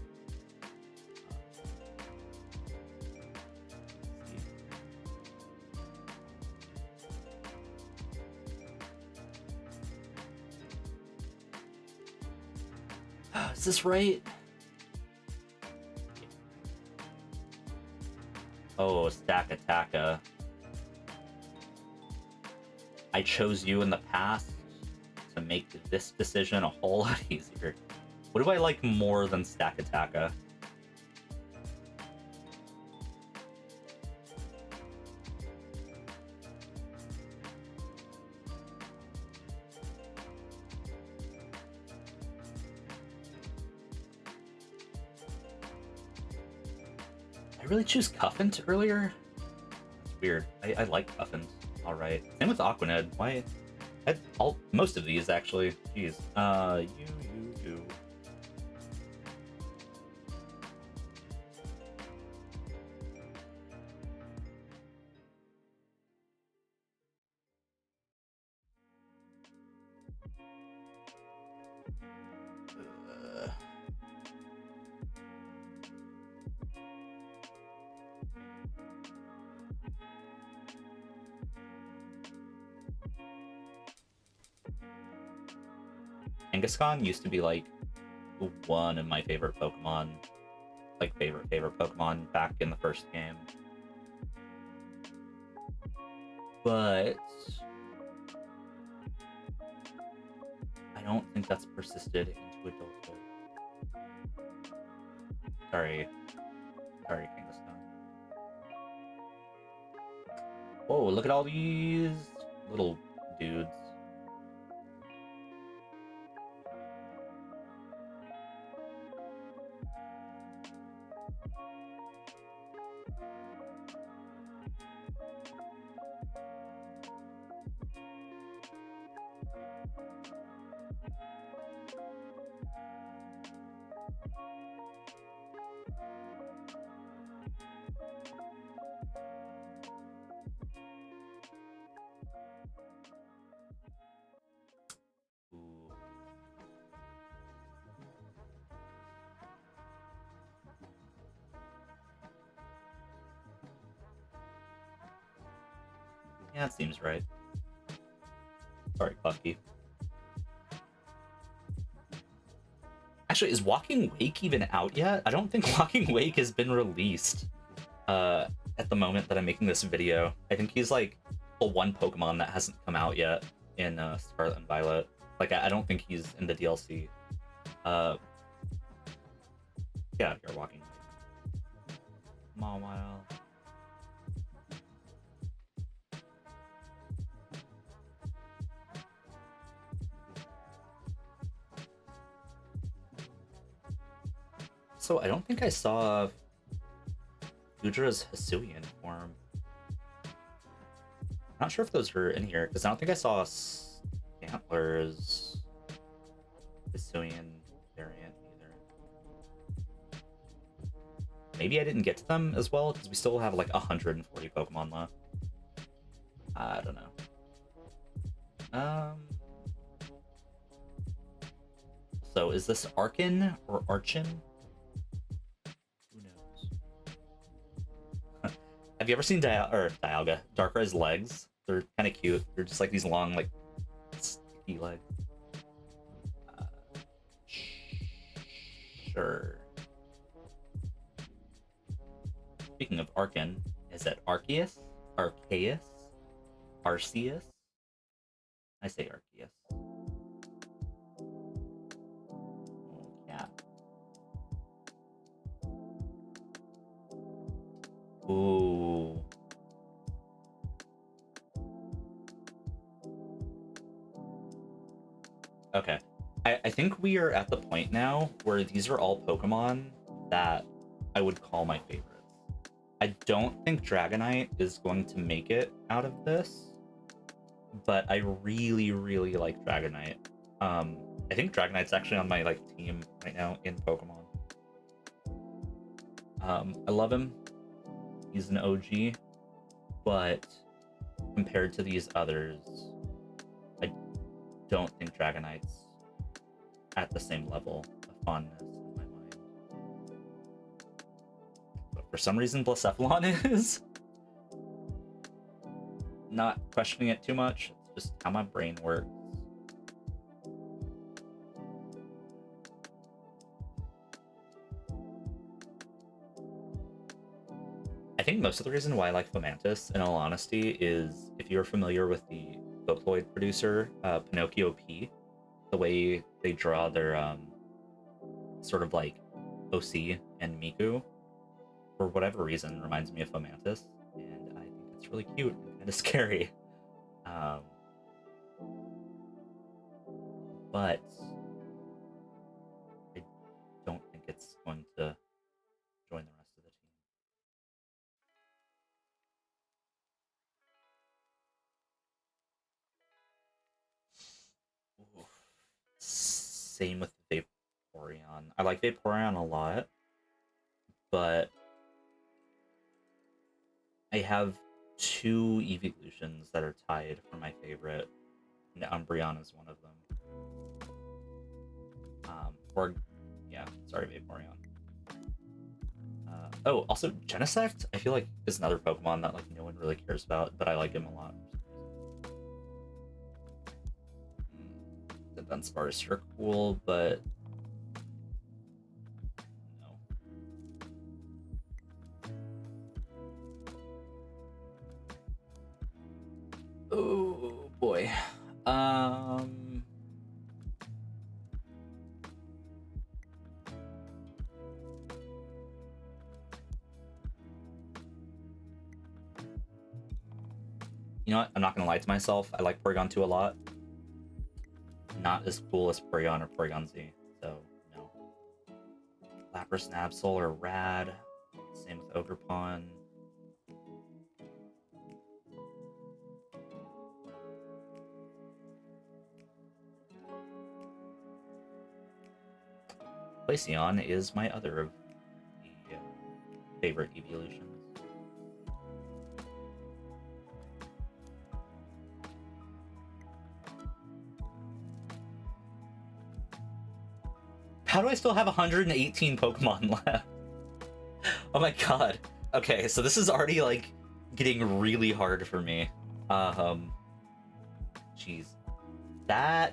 Is this right? Oh, Stack Attacka. I chose you in the past to make this decision a whole lot easier. What do I like more than Stack Attacka? I really choose Cuffant earlier? That's weird. I like Cuffant. Alright. Same with Aquanid. Why? Most of these, actually. Jeez. You. Kangaskhan used to be like one of my favorite Pokemon, like favorite Pokemon back in the first game. But I don't think that's persisted into adulthood. Sorry, Kangaskhan. Whoa, look at all these little dudes. Ooh. Yeah, it seems right. Sorry, Bucky. Actually, is Walking Wake even out yet? I don't think Walking Wake has been released at the moment that I'm making this video. I think he's like the one Pokemon that hasn't come out yet in Scarlet and Violet. Like, I don't think he's in the DLC. Get out of here, walking. Mawile. So I don't think I saw Gudra's Hisuian form. Not sure if those are in here, because I don't think I saw Antler's Hisuian variant either. Maybe I didn't get to them as well, because we still have like 140 Pokemon left. I don't know. So is this Arkin or Archin? Who knows? Have you ever seen Dialga? Darkrai's legs? They're kind of cute. They're just like these long, like, sticky legs. Sure. Speaking of Arkin, is it Arceus? Arceus? Arceus? I say Arceus. Yeah. Ooh. Okay. I think we are at the point now where these are all Pokemon that I would call my favorites. I don't think Dragonite is going to make it out of this, but I really, really like Dragonite. I think Dragonite's actually on my team right now in Pokemon. I love him. He's an OG, but compared to these others, I don't think Dragonite's at the same level of fondness in my mind. But for some reason, Blacephalon is. Not questioning it too much. It's just how my brain works. I think most of the reason why I like Fomantis, in all honesty, is if you're familiar with the Vocaloid producer, Pinocchio P, the way they draw their sort of like OC and Miku, for whatever reason, reminds me of Fomantis, and I think it's really cute and kind of scary. But I don't think it's going to join the rest of the team. Ooh. Same with Vaporeon. I like Vaporeon a lot, but I have two evolutions that are tied for my favorite, and Umbreon is one of them. Or, yeah, sorry, Vaporeon. Oh, also, Genesect, I feel like is another Pokemon that no one really cares about, but I like him a lot. The Dunsparce are cool, but no. Oh boy. You know what? I'm not gonna lie to myself. I like Porygon 2 a lot. Not as cool as Porygon or Porygon Z, so no. Lapras and Absol are rad. Same with Ogerpon. Glaceon is my other of the favorite evolutions. How do I still have 118 Pokemon left? Oh my god. Okay, so this is already getting really hard for me. Jeez. That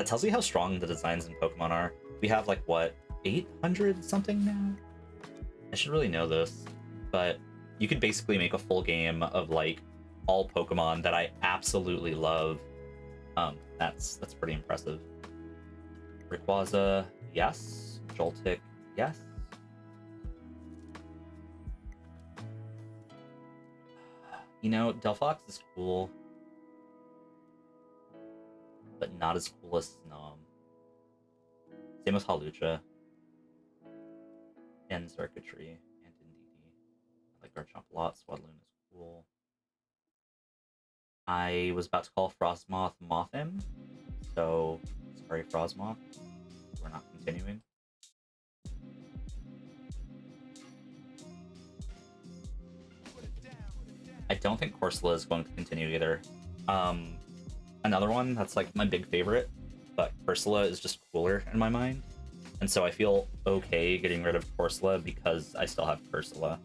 tells you how strong the designs in Pokemon are. We have what, 800 something now? I should really know this, but you could basically make a full game of all Pokemon that I absolutely love. That's pretty impressive. Rayquaza, yes. Joltik, Yes. You know, Delphox is cool, but not as cool as Snom. Same with Halucha and Circuitry and Indeedee. I like Garchomp a lot. Swadloon is cool. I was about to call Frostmoth Mothin, so sorry, Frostmoth. We're not continuing. I don't think Corsola is going to continue either. Another one that's like my big favorite, but Corsola is just cooler in my mind. And so I feel okay getting rid of Corsola because I still have Corsola.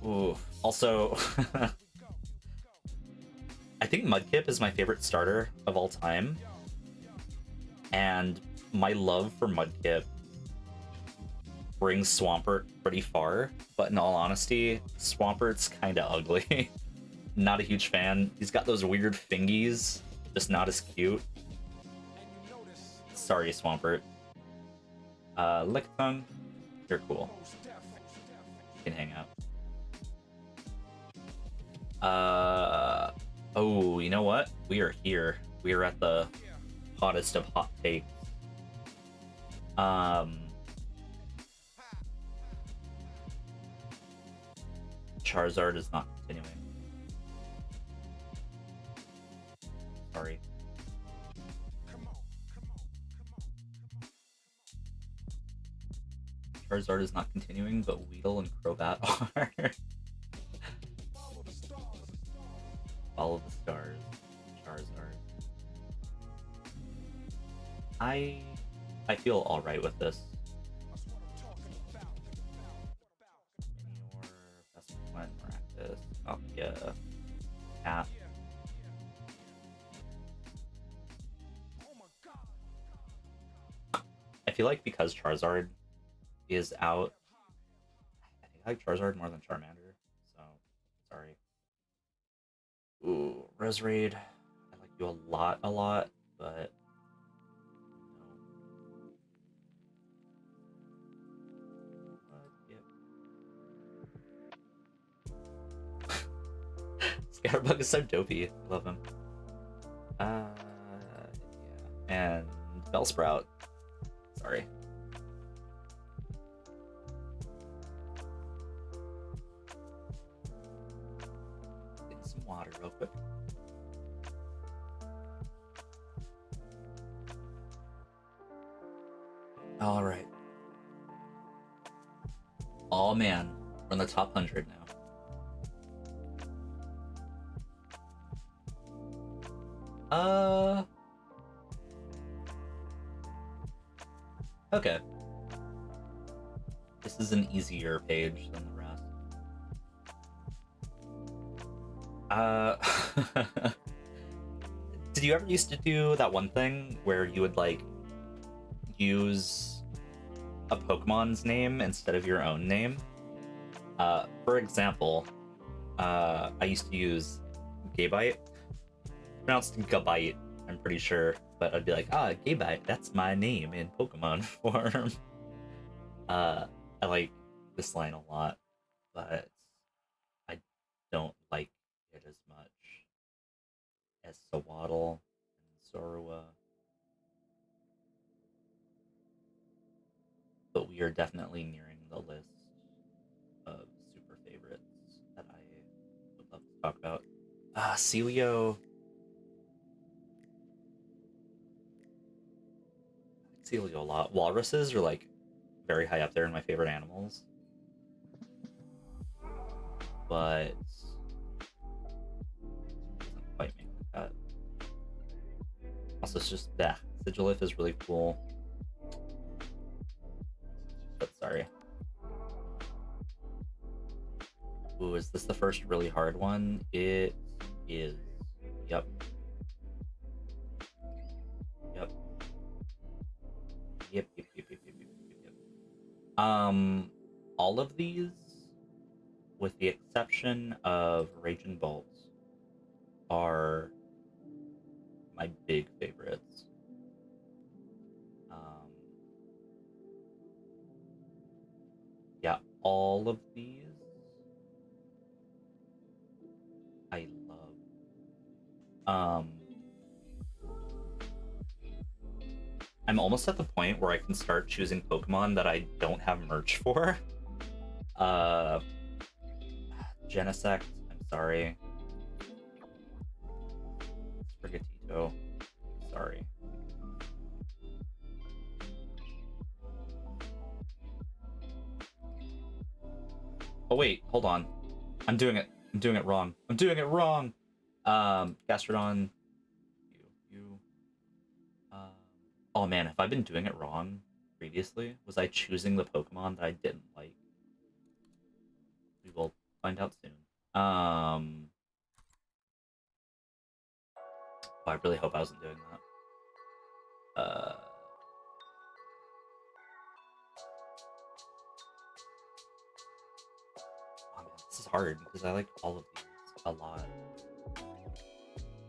Ooh. Also, I think Mudkip is my favorite starter of all time. And my love for Mudkip brings Swampert pretty far, but in all honesty, Swampert's kind of ugly. Not a huge fan. He's got those weird fingies, just not as cute. Sorry, Swampert. Lickitung, you're cool. You can hang out. Oh, you know what? We are here. We are at the hottest of hot takes. Charizard is not continuing. Sorry. Charizard is not continuing, but Weedle and Crobat are. Follow the stars. Charizard. I feel alright with this. Minior, Vespiquen, Maractus, Palkia, Cat. I feel like because Charizard is out, I think I like Charizard more than Charmander, so sorry. Ooh, Roserade. I like you a lot, but no. Scatterbug is so dopey. I love him. Yeah. And Bellsprout. Sorry. Get some water real quick. All right. Oh man, we're in the top 100 now. Okay. This is an easier page than the rest. Did you ever used to do that one thing where you would like use a Pokemon's name instead of your own name? For example, I used to use Gabite, pronounced Gabite, I'm pretty sure, but I'd be like, Gabite, that's my name in Pokemon form. I like this line a lot, but I don't like it as much as Sawaddle and Zorua. But we are definitely nearing the list of super favorites that I would love to talk about. Celio. Celio a lot. Walruses are like very high up there in my favorite animals. But doesn't quite make the cut. Also, it's just that Sigilif is really cool. But sorry. Ooh, is this the first really hard one? It is. Yep. Yep. Yep. All of these, with the exception of Raging Bolts, are my big favorites. all of these. I love. I'm almost at the point where I can start choosing Pokemon that I don't have merch for. Uh, Genesect, I'm sorry. Sprigatito, sorry. Oh wait, hold on. I'm doing it. I'm doing it wrong. I'm doing it wrong. Gastrodon. You. Um, oh man, have I been doing it wrong previously? Was I choosing the Pokemon that I didn't like? We will find out soon. Oh, I really hope I wasn't doing that. Oh man, this is hard because I like all of these a lot.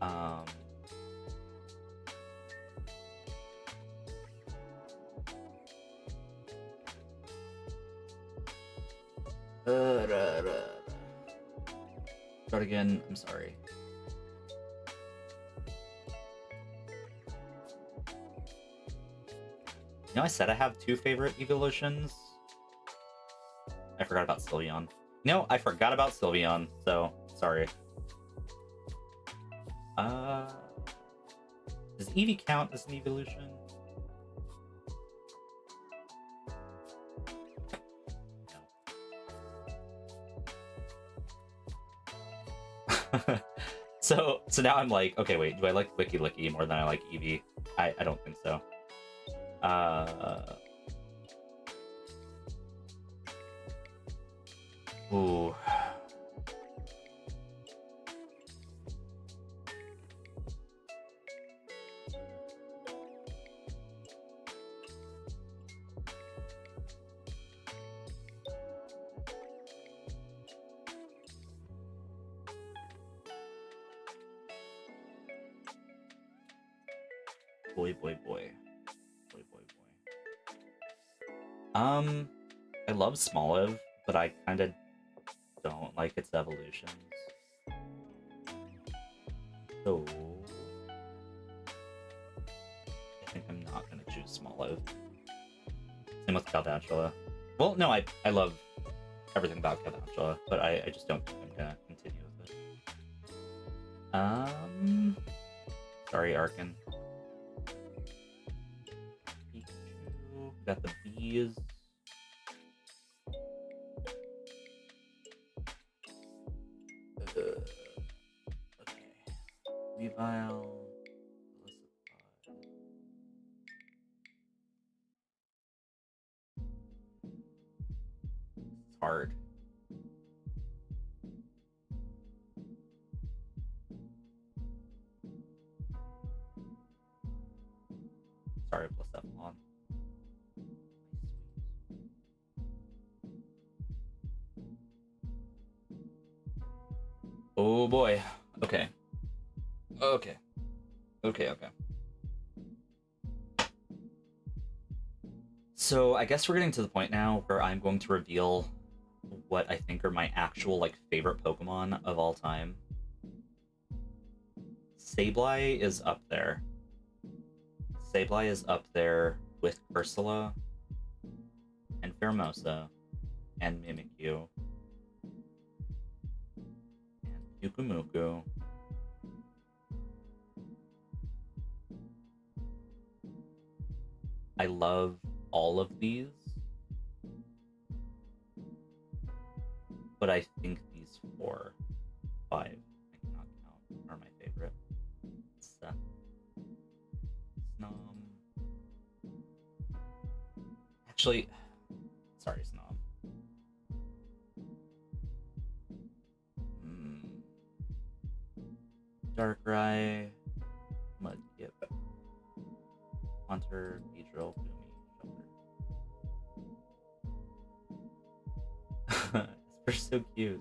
Um, Start again. I'm sorry. You know, I said I have two favorite evolutions. I forgot about Sylveon. No, I forgot about Sylveon, so sorry. Uh, does Eevee count as an evolution? No. So now I'm like, okay, wait, do I like Licky Licky more than I like Eevee? I don't think so. Ooh. Boy, boy, boy. Boy, boy, boy. I love Smoliv, but I kind of don't like its evolutions. So I think I'm not gonna choose Smoliv. Same with Caldacula. Well, no, I love everything about Caldacula, but I just don't think I'm gonna continue with it. Sorry, Arkin. Pikachu, got the bees. Okay. Weavile. It's hard. Sorry, Blacephalon. Oh boy. Okay. Okay. Okay, okay. So I guess we're getting to the point now where I'm going to reveal what I think are my actual like favorite Pokemon of all time. Sableye is up there. Sableye is up there with Ursula and Pheromosa and Mimikyu and Yukumuku. I love all of these, but I think these 4, 5, I cannot count, are my favorite. Seth, Snom. Actually, sorry, Snom. Darkrai, Mudkip, Hunter, Beedrill, Boomy, Shelter. They're so cute.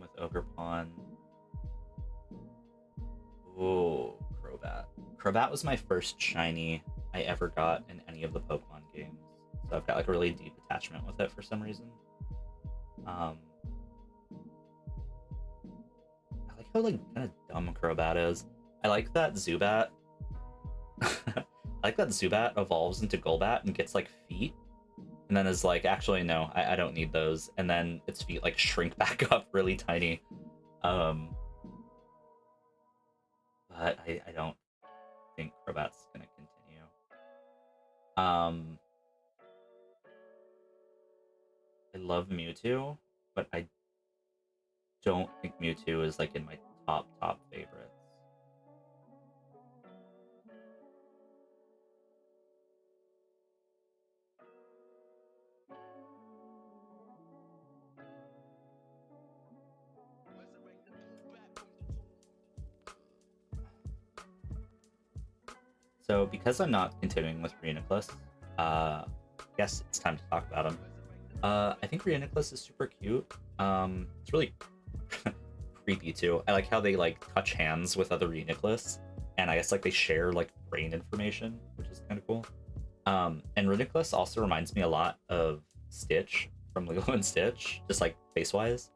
With Ogerpon. Ooh, Crobat. Crobat was my first shiny I ever got in any of the Pokemon games. So I've got like a really deep attachment with it for some reason. I like how like kind of dumb Crobat is. I like that Zubat. I like that Zubat evolves into Golbat and gets like feet, and then is like, actually no, I don't need those, and then its feet like shrink back up really tiny. But I don't think Crobat's gonna continue. I love Mewtwo, but I don't think Mewtwo is like in my top favorites. So because I'm not continuing with Reuniclus, I guess it's time to talk about him. I think Reuniclus is super cute. It's really creepy too. I like how they like touch hands with other Reuniclus, and I guess like they share like brain information, which is kind of cool. And Reuniclus also reminds me a lot of Stitch from Lilo and Stitch, just like face-wise.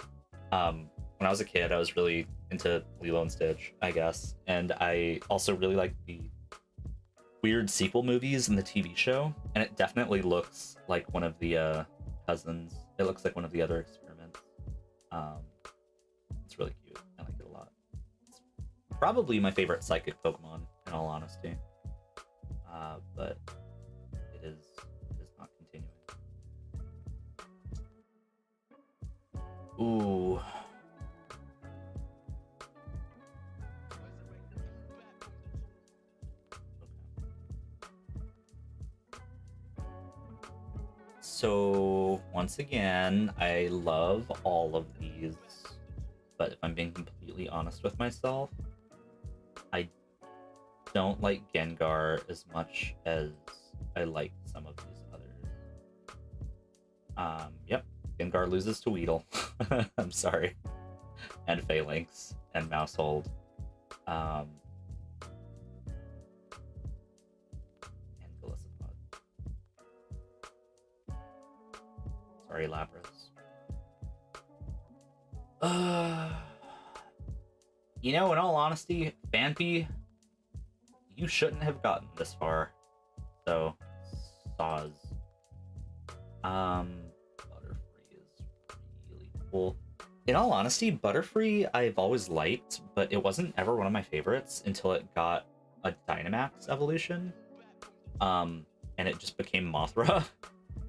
When I was a kid, I was really into Lilo and Stitch, I guess, and I also really like the weird sequel movies and the TV show, and it definitely looks like one of the cousins. It looks like one of the other experiments. It's really cute. I like it a lot. It's probably my favorite psychic Pokemon, in all honesty. But it is not continuing. Ooh. So once again, I love all of these, but if I'm being completely honest with myself, I don't like Gengar as much as I like some of these others. Yep, Gengar loses to Weedle. I'm sorry. And Phalanx and Mousehold. And Golisopod. Sorry, Lapras. You know, in all honesty, Phanpy, you shouldn't have gotten this far. So, Saws. Butterfree is really cool. In all honesty, Butterfree I've always liked, but it wasn't ever one of my favorites until it got a Dynamax evolution. And it just became Mothra.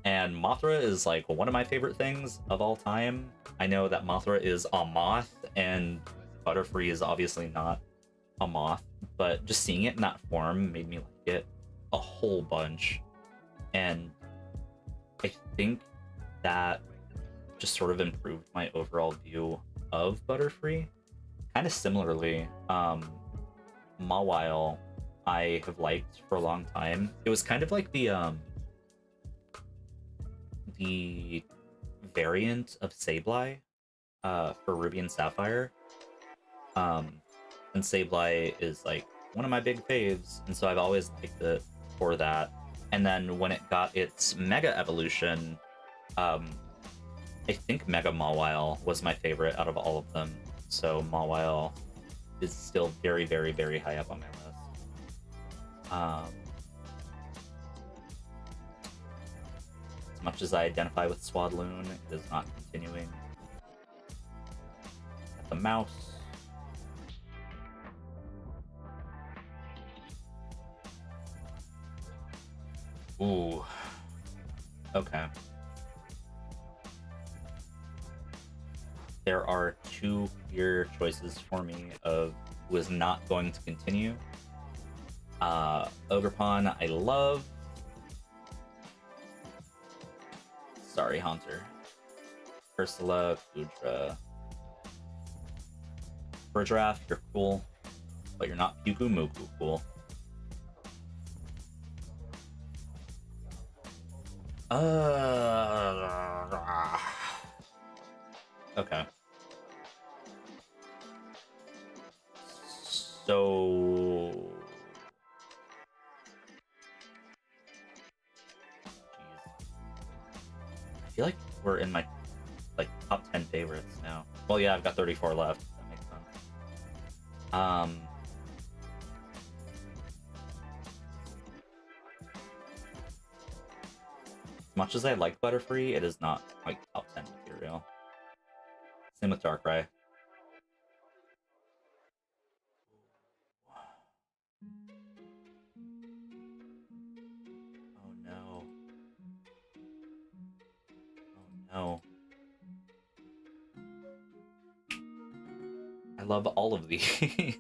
And Mothra is like one of my favorite things of all time. I know that Mothra is a moth, and Butterfree is obviously not a moth, but just seeing it in that form made me like it a whole bunch. And I think that just sort of improved my overall view of Butterfree. Kind of similarly, Mawile I have liked for a long time. It was kind of like the variant of Sableye for Ruby and Sapphire. And Sableye is like one of my big faves, and so I've always liked it for that. And then when it got its Mega Evolution, I think Mega Mawile was my favorite out of all of them. So Mawile is still very, very, very high up on my list. As much as I identify with Swadloon, it is not continuing. Got the mouse. Ooh. Okay. There are two clear choices for me of who is not going to continue. Ogerpon, I love. Sorry, Haunter. Ursula, Gudra. Burdraft, you're cool, but you're not Puku Muku cool. Okay. So... feel like we're in my like top 10 favorites now. Well, yeah, I've got 34 left. That makes sense. As much as I like Butterfree, it is not like top 10 material. Same with Darkrai. Oh no. Oh no. I love all of these.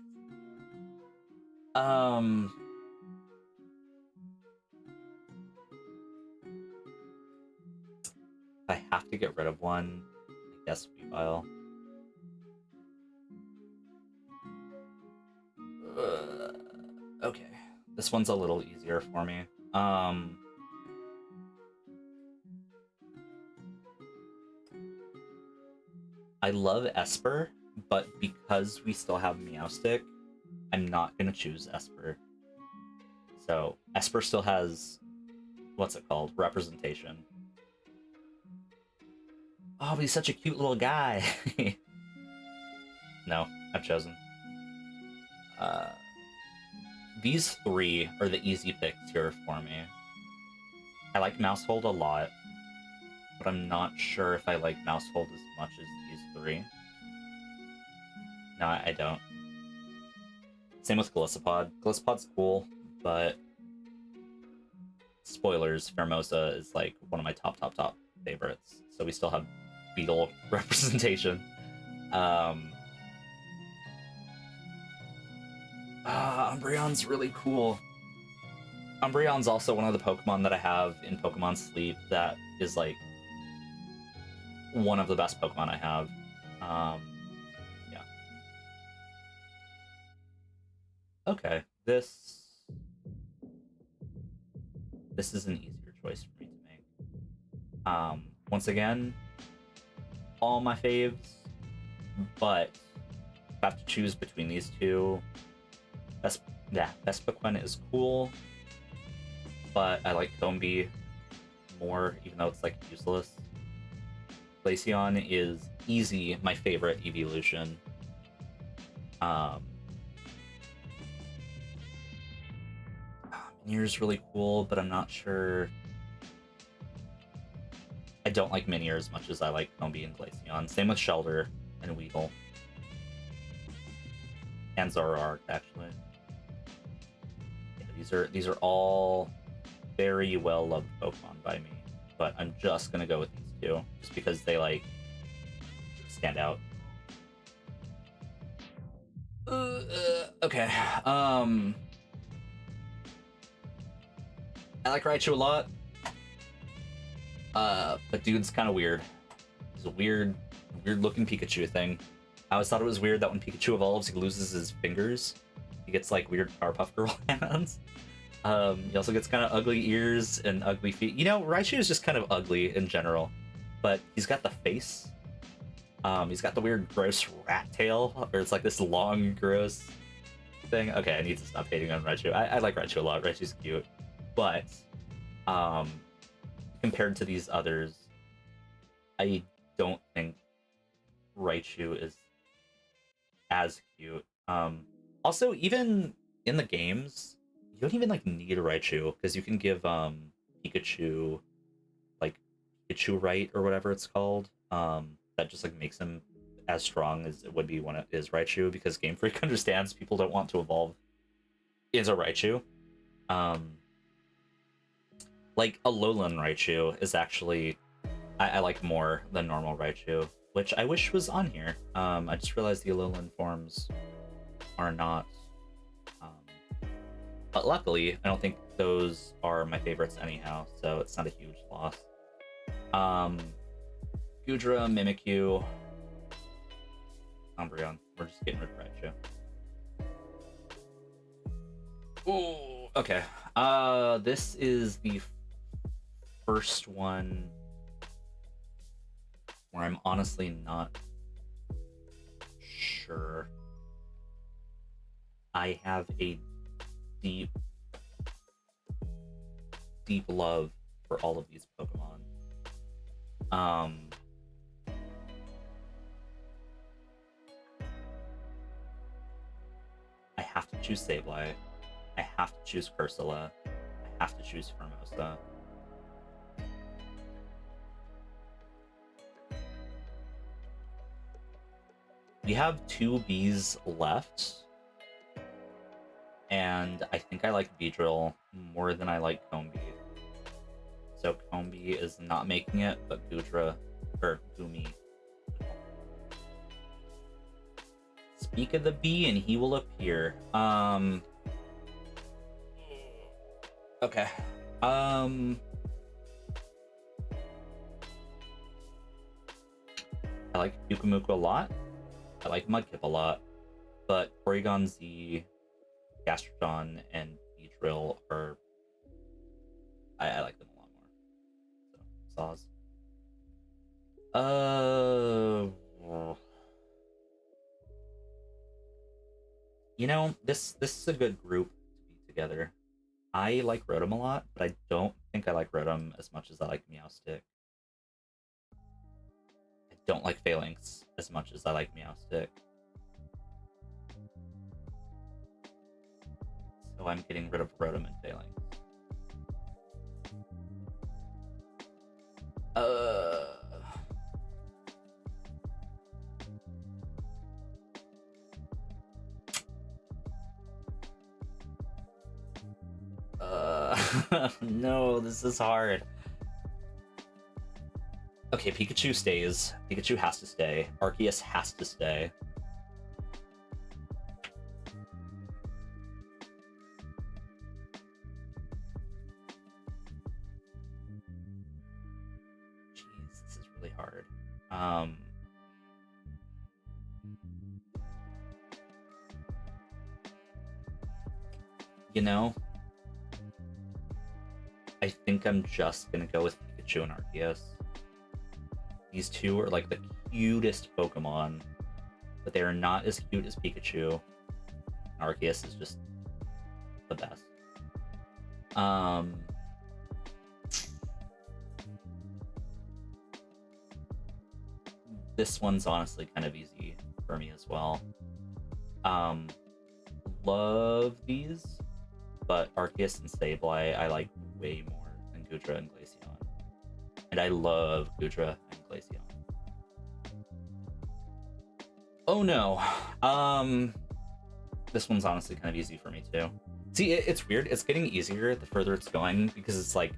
um if I have to get rid of one, I guess Weavile. Okay. This one's a little easier for me. I love Esper, but because we still have Meowstic, I'm not gonna choose Esper. So Esper still has, what's it called? Representation. Oh, but he's such a cute little guy. No, I've chosen. Uh, these three are the easy picks here for me. I like Mousehold a lot, but I'm not sure if I like Mousehold as much as these three. No, I don't. Same with Gliscopod. Gliscopod's cool, but spoilers, Pheromosa is like one of my top favorites. So we still have Beetle representation. Umbreon's really cool. Umbreon's also one of the Pokemon that I have in Pokemon Sleep that is like one of the best Pokemon I have. Yeah. Okay, this is an easier choice for me to make. Once again, all my faves, but if I have to choose between these two, Vespiquen is cool, but I like Combee more, even though it's like useless. Glaceon is easy my favorite evolution. Minior's really cool, but I'm not sure. I don't like Minior as much as I like Combee and Glaceon. Same with Shelter and Weedle. And Zoroark, actually. Yeah, these are all very well loved Pokemon by me, but I'm just gonna go with these two just because they like stand out. Okay. I like Raichu a lot. But dude's kind of weird. He's a weird looking Pikachu thing. I always thought it was weird that when Pikachu evolves, he loses his fingers. He gets like weird Powerpuff Girl hands. He also gets kind of ugly ears and ugly feet. You know, Raichu is just kind of ugly in general, but he's got the face. He's got the weird, gross rat tail, or it's like this long, gross thing. Okay, I need to stop hating on Raichu. I like Raichu a lot. Raichu's cute, but compared to these others, I don't think Raichu is as cute. Also, even in the games, you don't even like need a Raichu because you can give Pikachu like Pikachu Right or whatever it's called. That just like makes him as strong as it would be when it is Raichu, because Game Freak understands people don't want to evolve into Raichu. Like Alolan Raichu is actually I like more than normal Raichu, which I wish was on here. I just realized the Alolan forms are not. But luckily, I don't think those are my favorites anyhow, so it's not a huge loss. Gudra, Mimikyu, Umbreon. We're just getting rid of Raichu. Ooh, okay. This is the first one where I'm honestly not sure. I have a deep love for all of these Pokemon. Um, I have to choose Sableye. I have to choose Cursula. I have to choose Formosa. We have 2 Bs left, and I think I like Beedrill more than I like Combi. So Combi is not making it, but Gudra, or Gumi. Speak of the bee and he will appear. Okay. I like Yukamuku a lot. I like Mudkip a lot. But Porygon Z, Gastrodon, and Beedrill are... I like them a lot more. So, Saws. You know, this is a good group to be together. I like Rotom a lot, but I don't think I like Rotom as much as I like Meowstic. I don't like Phalanx as much as I like Meowstic. So I'm getting rid of Rotom and Phalanx. No, this is hard. Okay, Pikachu stays. Pikachu has to stay. Arceus has to stay. Jeez, this is really hard. You know, I think I'm just gonna go with Pikachu and Arceus. These two are like the cutest Pokemon, but they are not as cute as Pikachu. Arceus is just the best. This one's honestly kind of easy for me as well. Love these, but Arceus and Sableye I like way more than Gudra and Glaceon. And I love Gudra and Glaceon. Oh no. This one's honestly kind of easy for me too. See, it's weird. It's getting easier the further it's going because it's like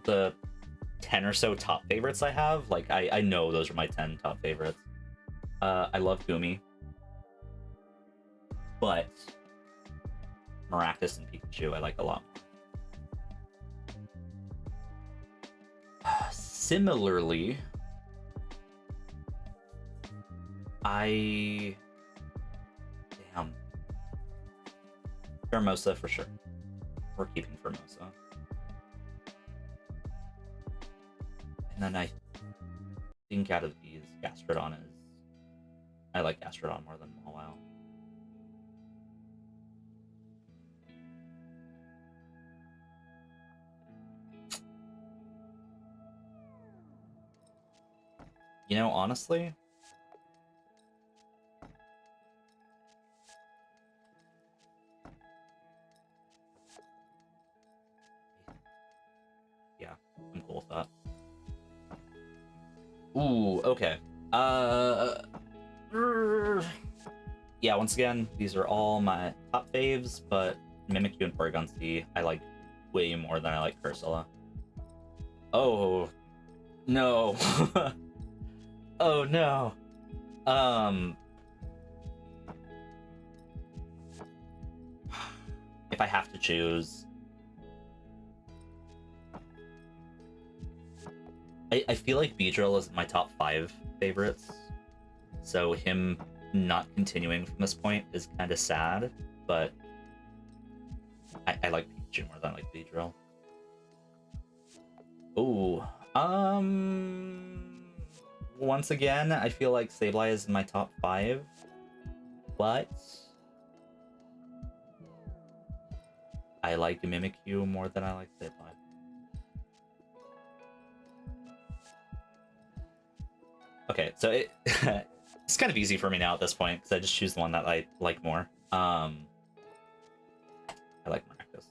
the 10 or so top favorites I have. Like I know those are my 10 top favorites. I love Gumi, but Maractus and Pikachu I like a lot more. Similarly, damn. Formosa for sure. We're keeping Formosa. And then I think out of these, Gastrodon is... I like Gastrodon more than Mawile. You know, honestly... Yeah, I'm cool with that. Ooh, okay. Yeah, once again, these are all my top faves, but Mimikyu and Porygon Z I like way more than I like Cursula. Oh, no. Oh, no. If I have to choose... I feel like Beedrill is my top 5 favorites, so him not continuing from this point is kind of sad, but I like Pikachu more than I like Beedrill. Ooh, once again, I feel like Sableye is in my top 5, but I like Mimikyu more than I like Sableye. Okay, so it's kind of easy for me now at this point because I just choose the one that I like more. I like Maractus.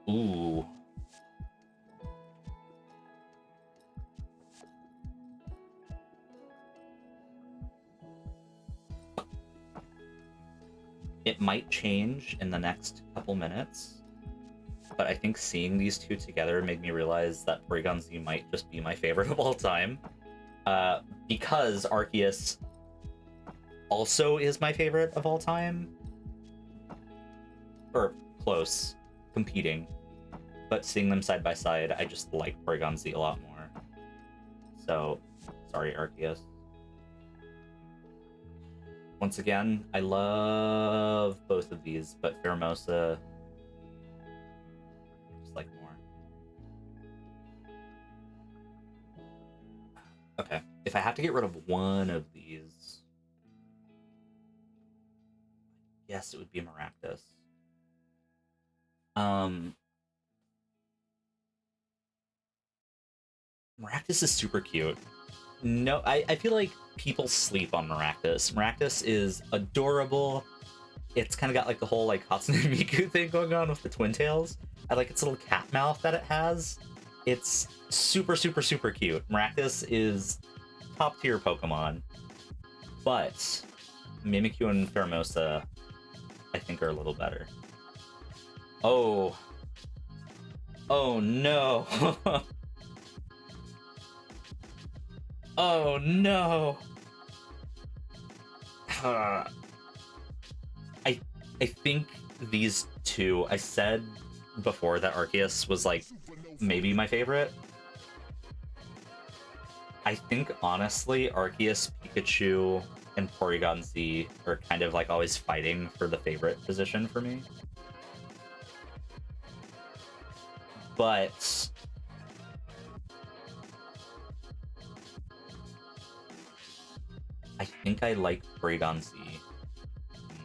Ooh. It might change in the next couple minutes, but I think seeing these two together made me realize that Porygon Z might just be my favorite of all time. Because Arceus also is my favorite of all time. Or close, competing. But seeing them side by side, I just like Porygon Z a lot more. So, sorry, Arceus. Once again, I love both of these, but Pheromosa I just like more. Okay, if I have to get rid of one of these, yes, it would be Maractus. Um, Maractus is super cute. No, I feel like people sleep on Maractus. Maractus is adorable. It's kind of got like the whole like Hatsune Miku thing going on with the twin tails. I like its little cat mouth that it has. It's super, super, super cute. Maractus is top tier Pokemon, but Mimikyu and Pheromosa, I think, are a little better. Oh, oh no. Oh no. I I think these two. I said before that Arceus was like maybe my favorite. I think honestly, Arceus, Pikachu, and Porygon Z are kind of like always fighting for the favorite position for me. But I think I like Porygon Z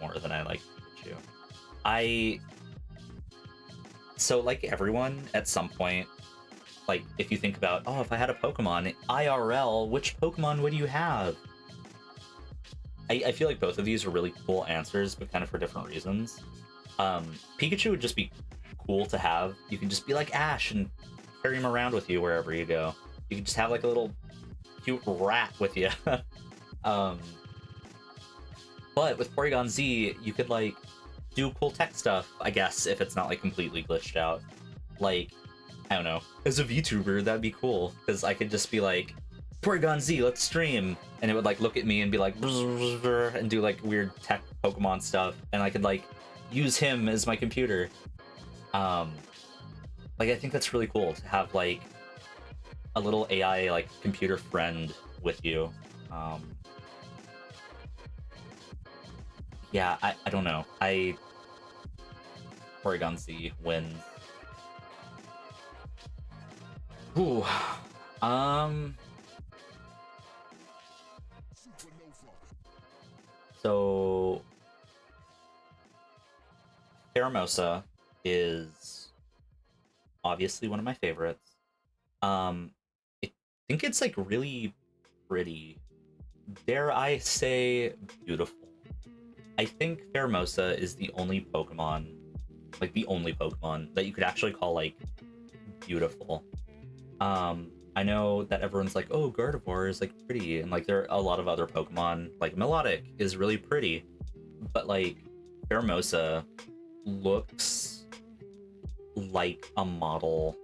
more than I like Pikachu. I so like everyone at some point, like if you think about, oh, if I had a Pokemon IRL, which Pokemon would you have? I feel like both of these are really cool answers, but kind of for different reasons. Pikachu would just be cool to have. You can just be like Ash and carry him around with you wherever you go. You can just have like a little cute rat with you. um, but with Porygon Z, you could like do cool tech stuff, I guess, if it's not like completely glitched out. Like, I don't know, as a VTuber, that'd be cool because I could just be like, Porygon Z, let's stream, and it would like look at me and be like, and do like weird tech Pokemon stuff, and I could like use him as my computer. Like I think that's really cool to have like a little AI like computer friend with you. Yeah, I don't know. Porygon Z wins. Ooh. Um. So Pheromosa is obviously one of my favorites. I think it's like really pretty. Dare I say beautiful? I think Pheromosa is the only Pokemon, like the only Pokemon that you could actually call like beautiful. I know that everyone's like, oh, Gardevoir is like pretty, and like there are a lot of other Pokemon, like Melodic is really pretty, but like Pheromosa looks like a model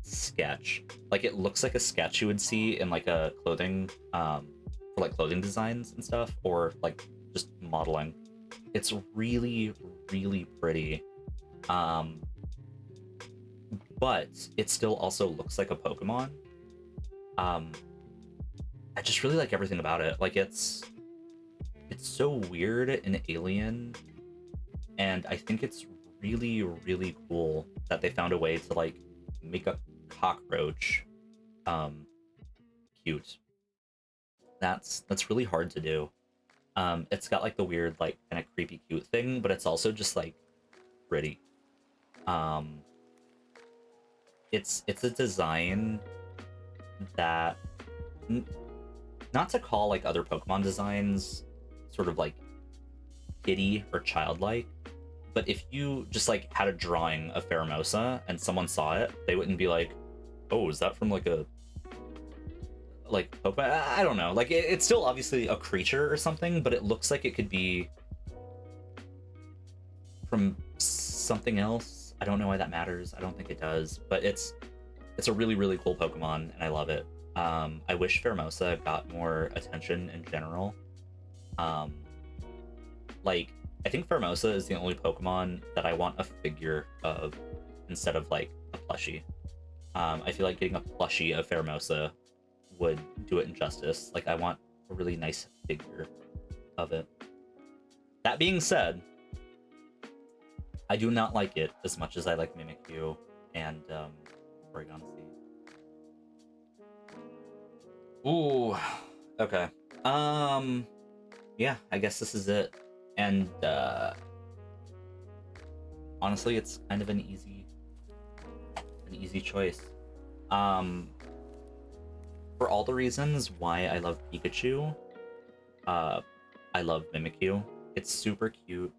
sketch. Like it looks like a sketch you would see in like a clothing for like clothing designs and stuff, or like just modeling. It's really, really pretty. But it still also looks like a Pokemon. Um, I just really like everything about it. Like it's so weird and alien, and I think it's really, really cool that they found a way to like make a cockroach cute. That's really hard to do. It's got like the weird like kind of creepy cute thing, but it's also just like pretty. Um, it's a design that n- not to call like other Pokemon designs sort of like kiddie or childlike, but if you just like had a drawing of Pheromosa and someone saw it, they wouldn't be like, "Oh, is that from like a like Pokemon?" I don't know. Like it's still obviously a creature or something, but it looks like it could be from something else. I don't know why that matters. I don't think it does, but it's a really really cool Pokemon and I love it. I wish Pheromosa got more attention in general. Um, like I think Pheromosa is the only Pokemon that I want a figure of instead of like a plushie. I feel like getting a plushie of Pheromosa would do it injustice. Like I want a really nice figure of it. That being said, I do not like it as much as I like Mimikyu and Porygon Z. Ooh, okay. Yeah, I guess this is it. And honestly, it's kind of an easy choice. Um, for all the reasons why I love Pikachu, I love Mimikyu. It's super cute.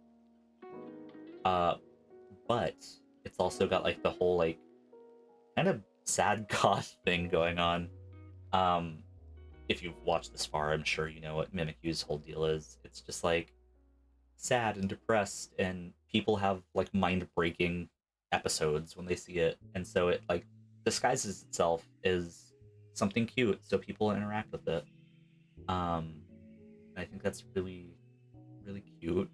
But it's also got like the whole like kind of sad goth thing going on. Um, if you've watched this far, I'm sure you know what Mimikyu's whole deal is. It's just like sad and depressed, and people have like mind-breaking episodes when they see it, and so it like disguises itself as something cute, so people interact with it. Um, I think that's really, really cute.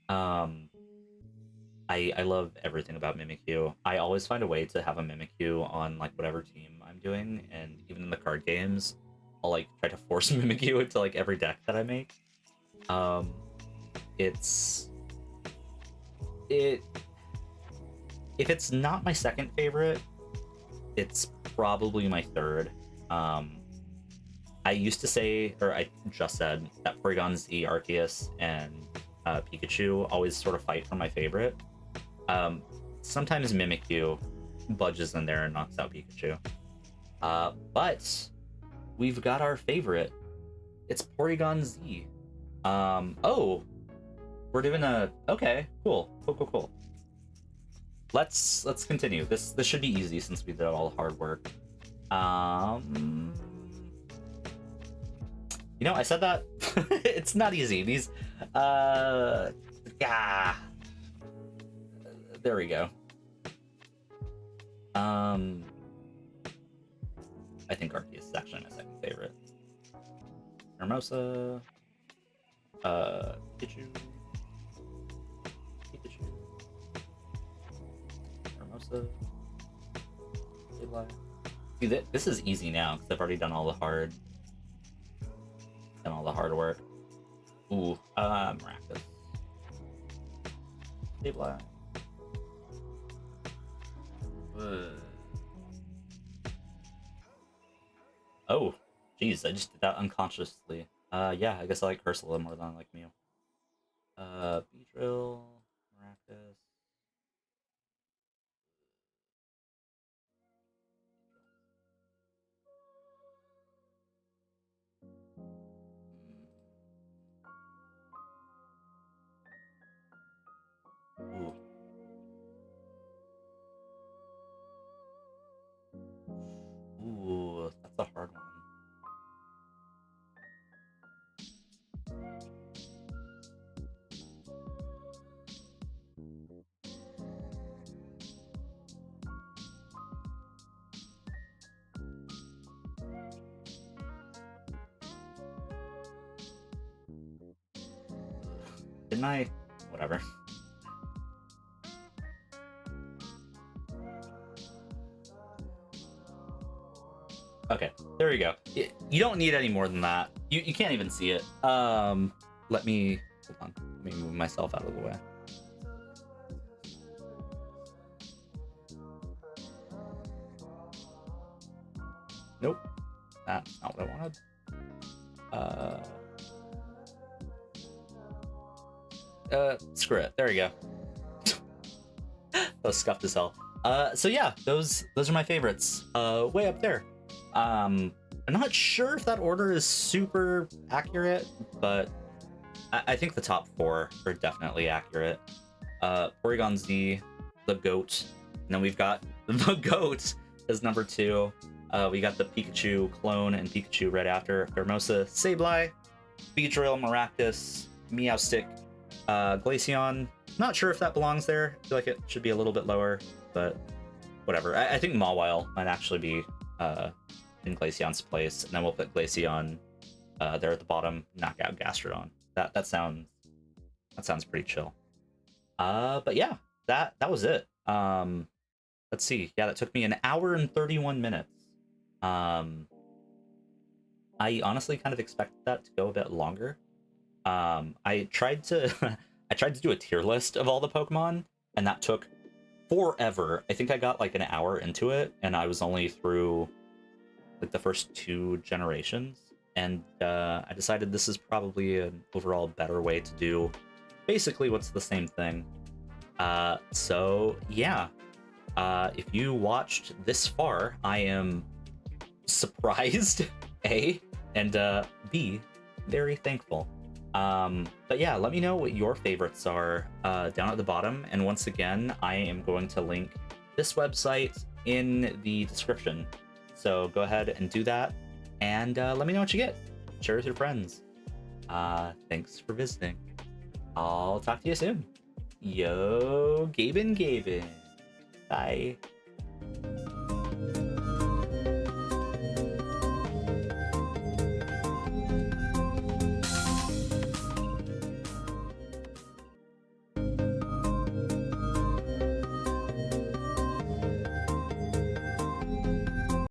um, I love everything about Mimikyu. I always find a way to have a Mimikyu on like whatever team I'm doing, and even in the card games, I'll like try to force Mimikyu into like every deck that I make. Um, it's it if it's not my second favorite, it's probably my third. Um, I used to say, or I just said, that Porygon Z, Arceus, and Pikachu always sort of fight for my favorite. Um, Sometimes Mimikyu budges in there and knocks out Pikachu. But we've got our favorite. It's Porygon Z. Oh, we're doing a okay, cool. Let's continue. This should be easy since we did all the hard work. Um, I said that it's not easy. These, yeah, there we go. I think Arceus is actually my second favorite. Hermosa, Pikachu, Hermosa, Sableye. See, this is easy now because I've already done all the hard work. Ooh, Maracas. Sableye. Oh, jeez, I just did that unconsciously. Yeah, I guess I like Ursula more than I like Mew. Beedrill, Maracas. Ooh. Ooh, that's a hard one. Didn't I? Whatever. Okay, there we go. You don't need any more than that. You can't even see it. Let me hold on. Let me move myself out of the way. Nope, that's not what I wanted. Screw it. There we go. That was scuffed as hell. So yeah, those are my favorites. Way up there. I'm not sure if that order is super accurate, but I think the top 4 are definitely accurate. Porygon Z, the GOAT, and then we've got the GOAT as number 2. We got the Pikachu clone and Pikachu right after. Hermosa, Sableye, Beedrill, Maractus, Meowstic, Glaceon. Not sure if that belongs there. I feel like it should be a little bit lower, but whatever. I think Mawile might actually be in Glaceon's place, and then we'll put Glaceon there at the bottom, knock out Gastrodon. That sounds pretty chill. But yeah, that was it. Let's see. Yeah, that took me an hour and 31 minutes. I honestly kind of expected that to go a bit longer. I tried to I tried to do a tier list of all the Pokemon, and that took forever. I think I got like an hour into it, and I was only through like the first 2 generations, and I decided this is probably an overall better way to do basically what's the same thing. So yeah, if you watched this far, I am surprised, A, and B, very thankful. But yeah, let me know what your favorites are down at the bottom, and once again, I am going to link this website in the description. So go ahead and do that, and let me know what you get. Share with your friends. Thanks for visiting. I'll talk to you soon. Yo, Gaben. Bye.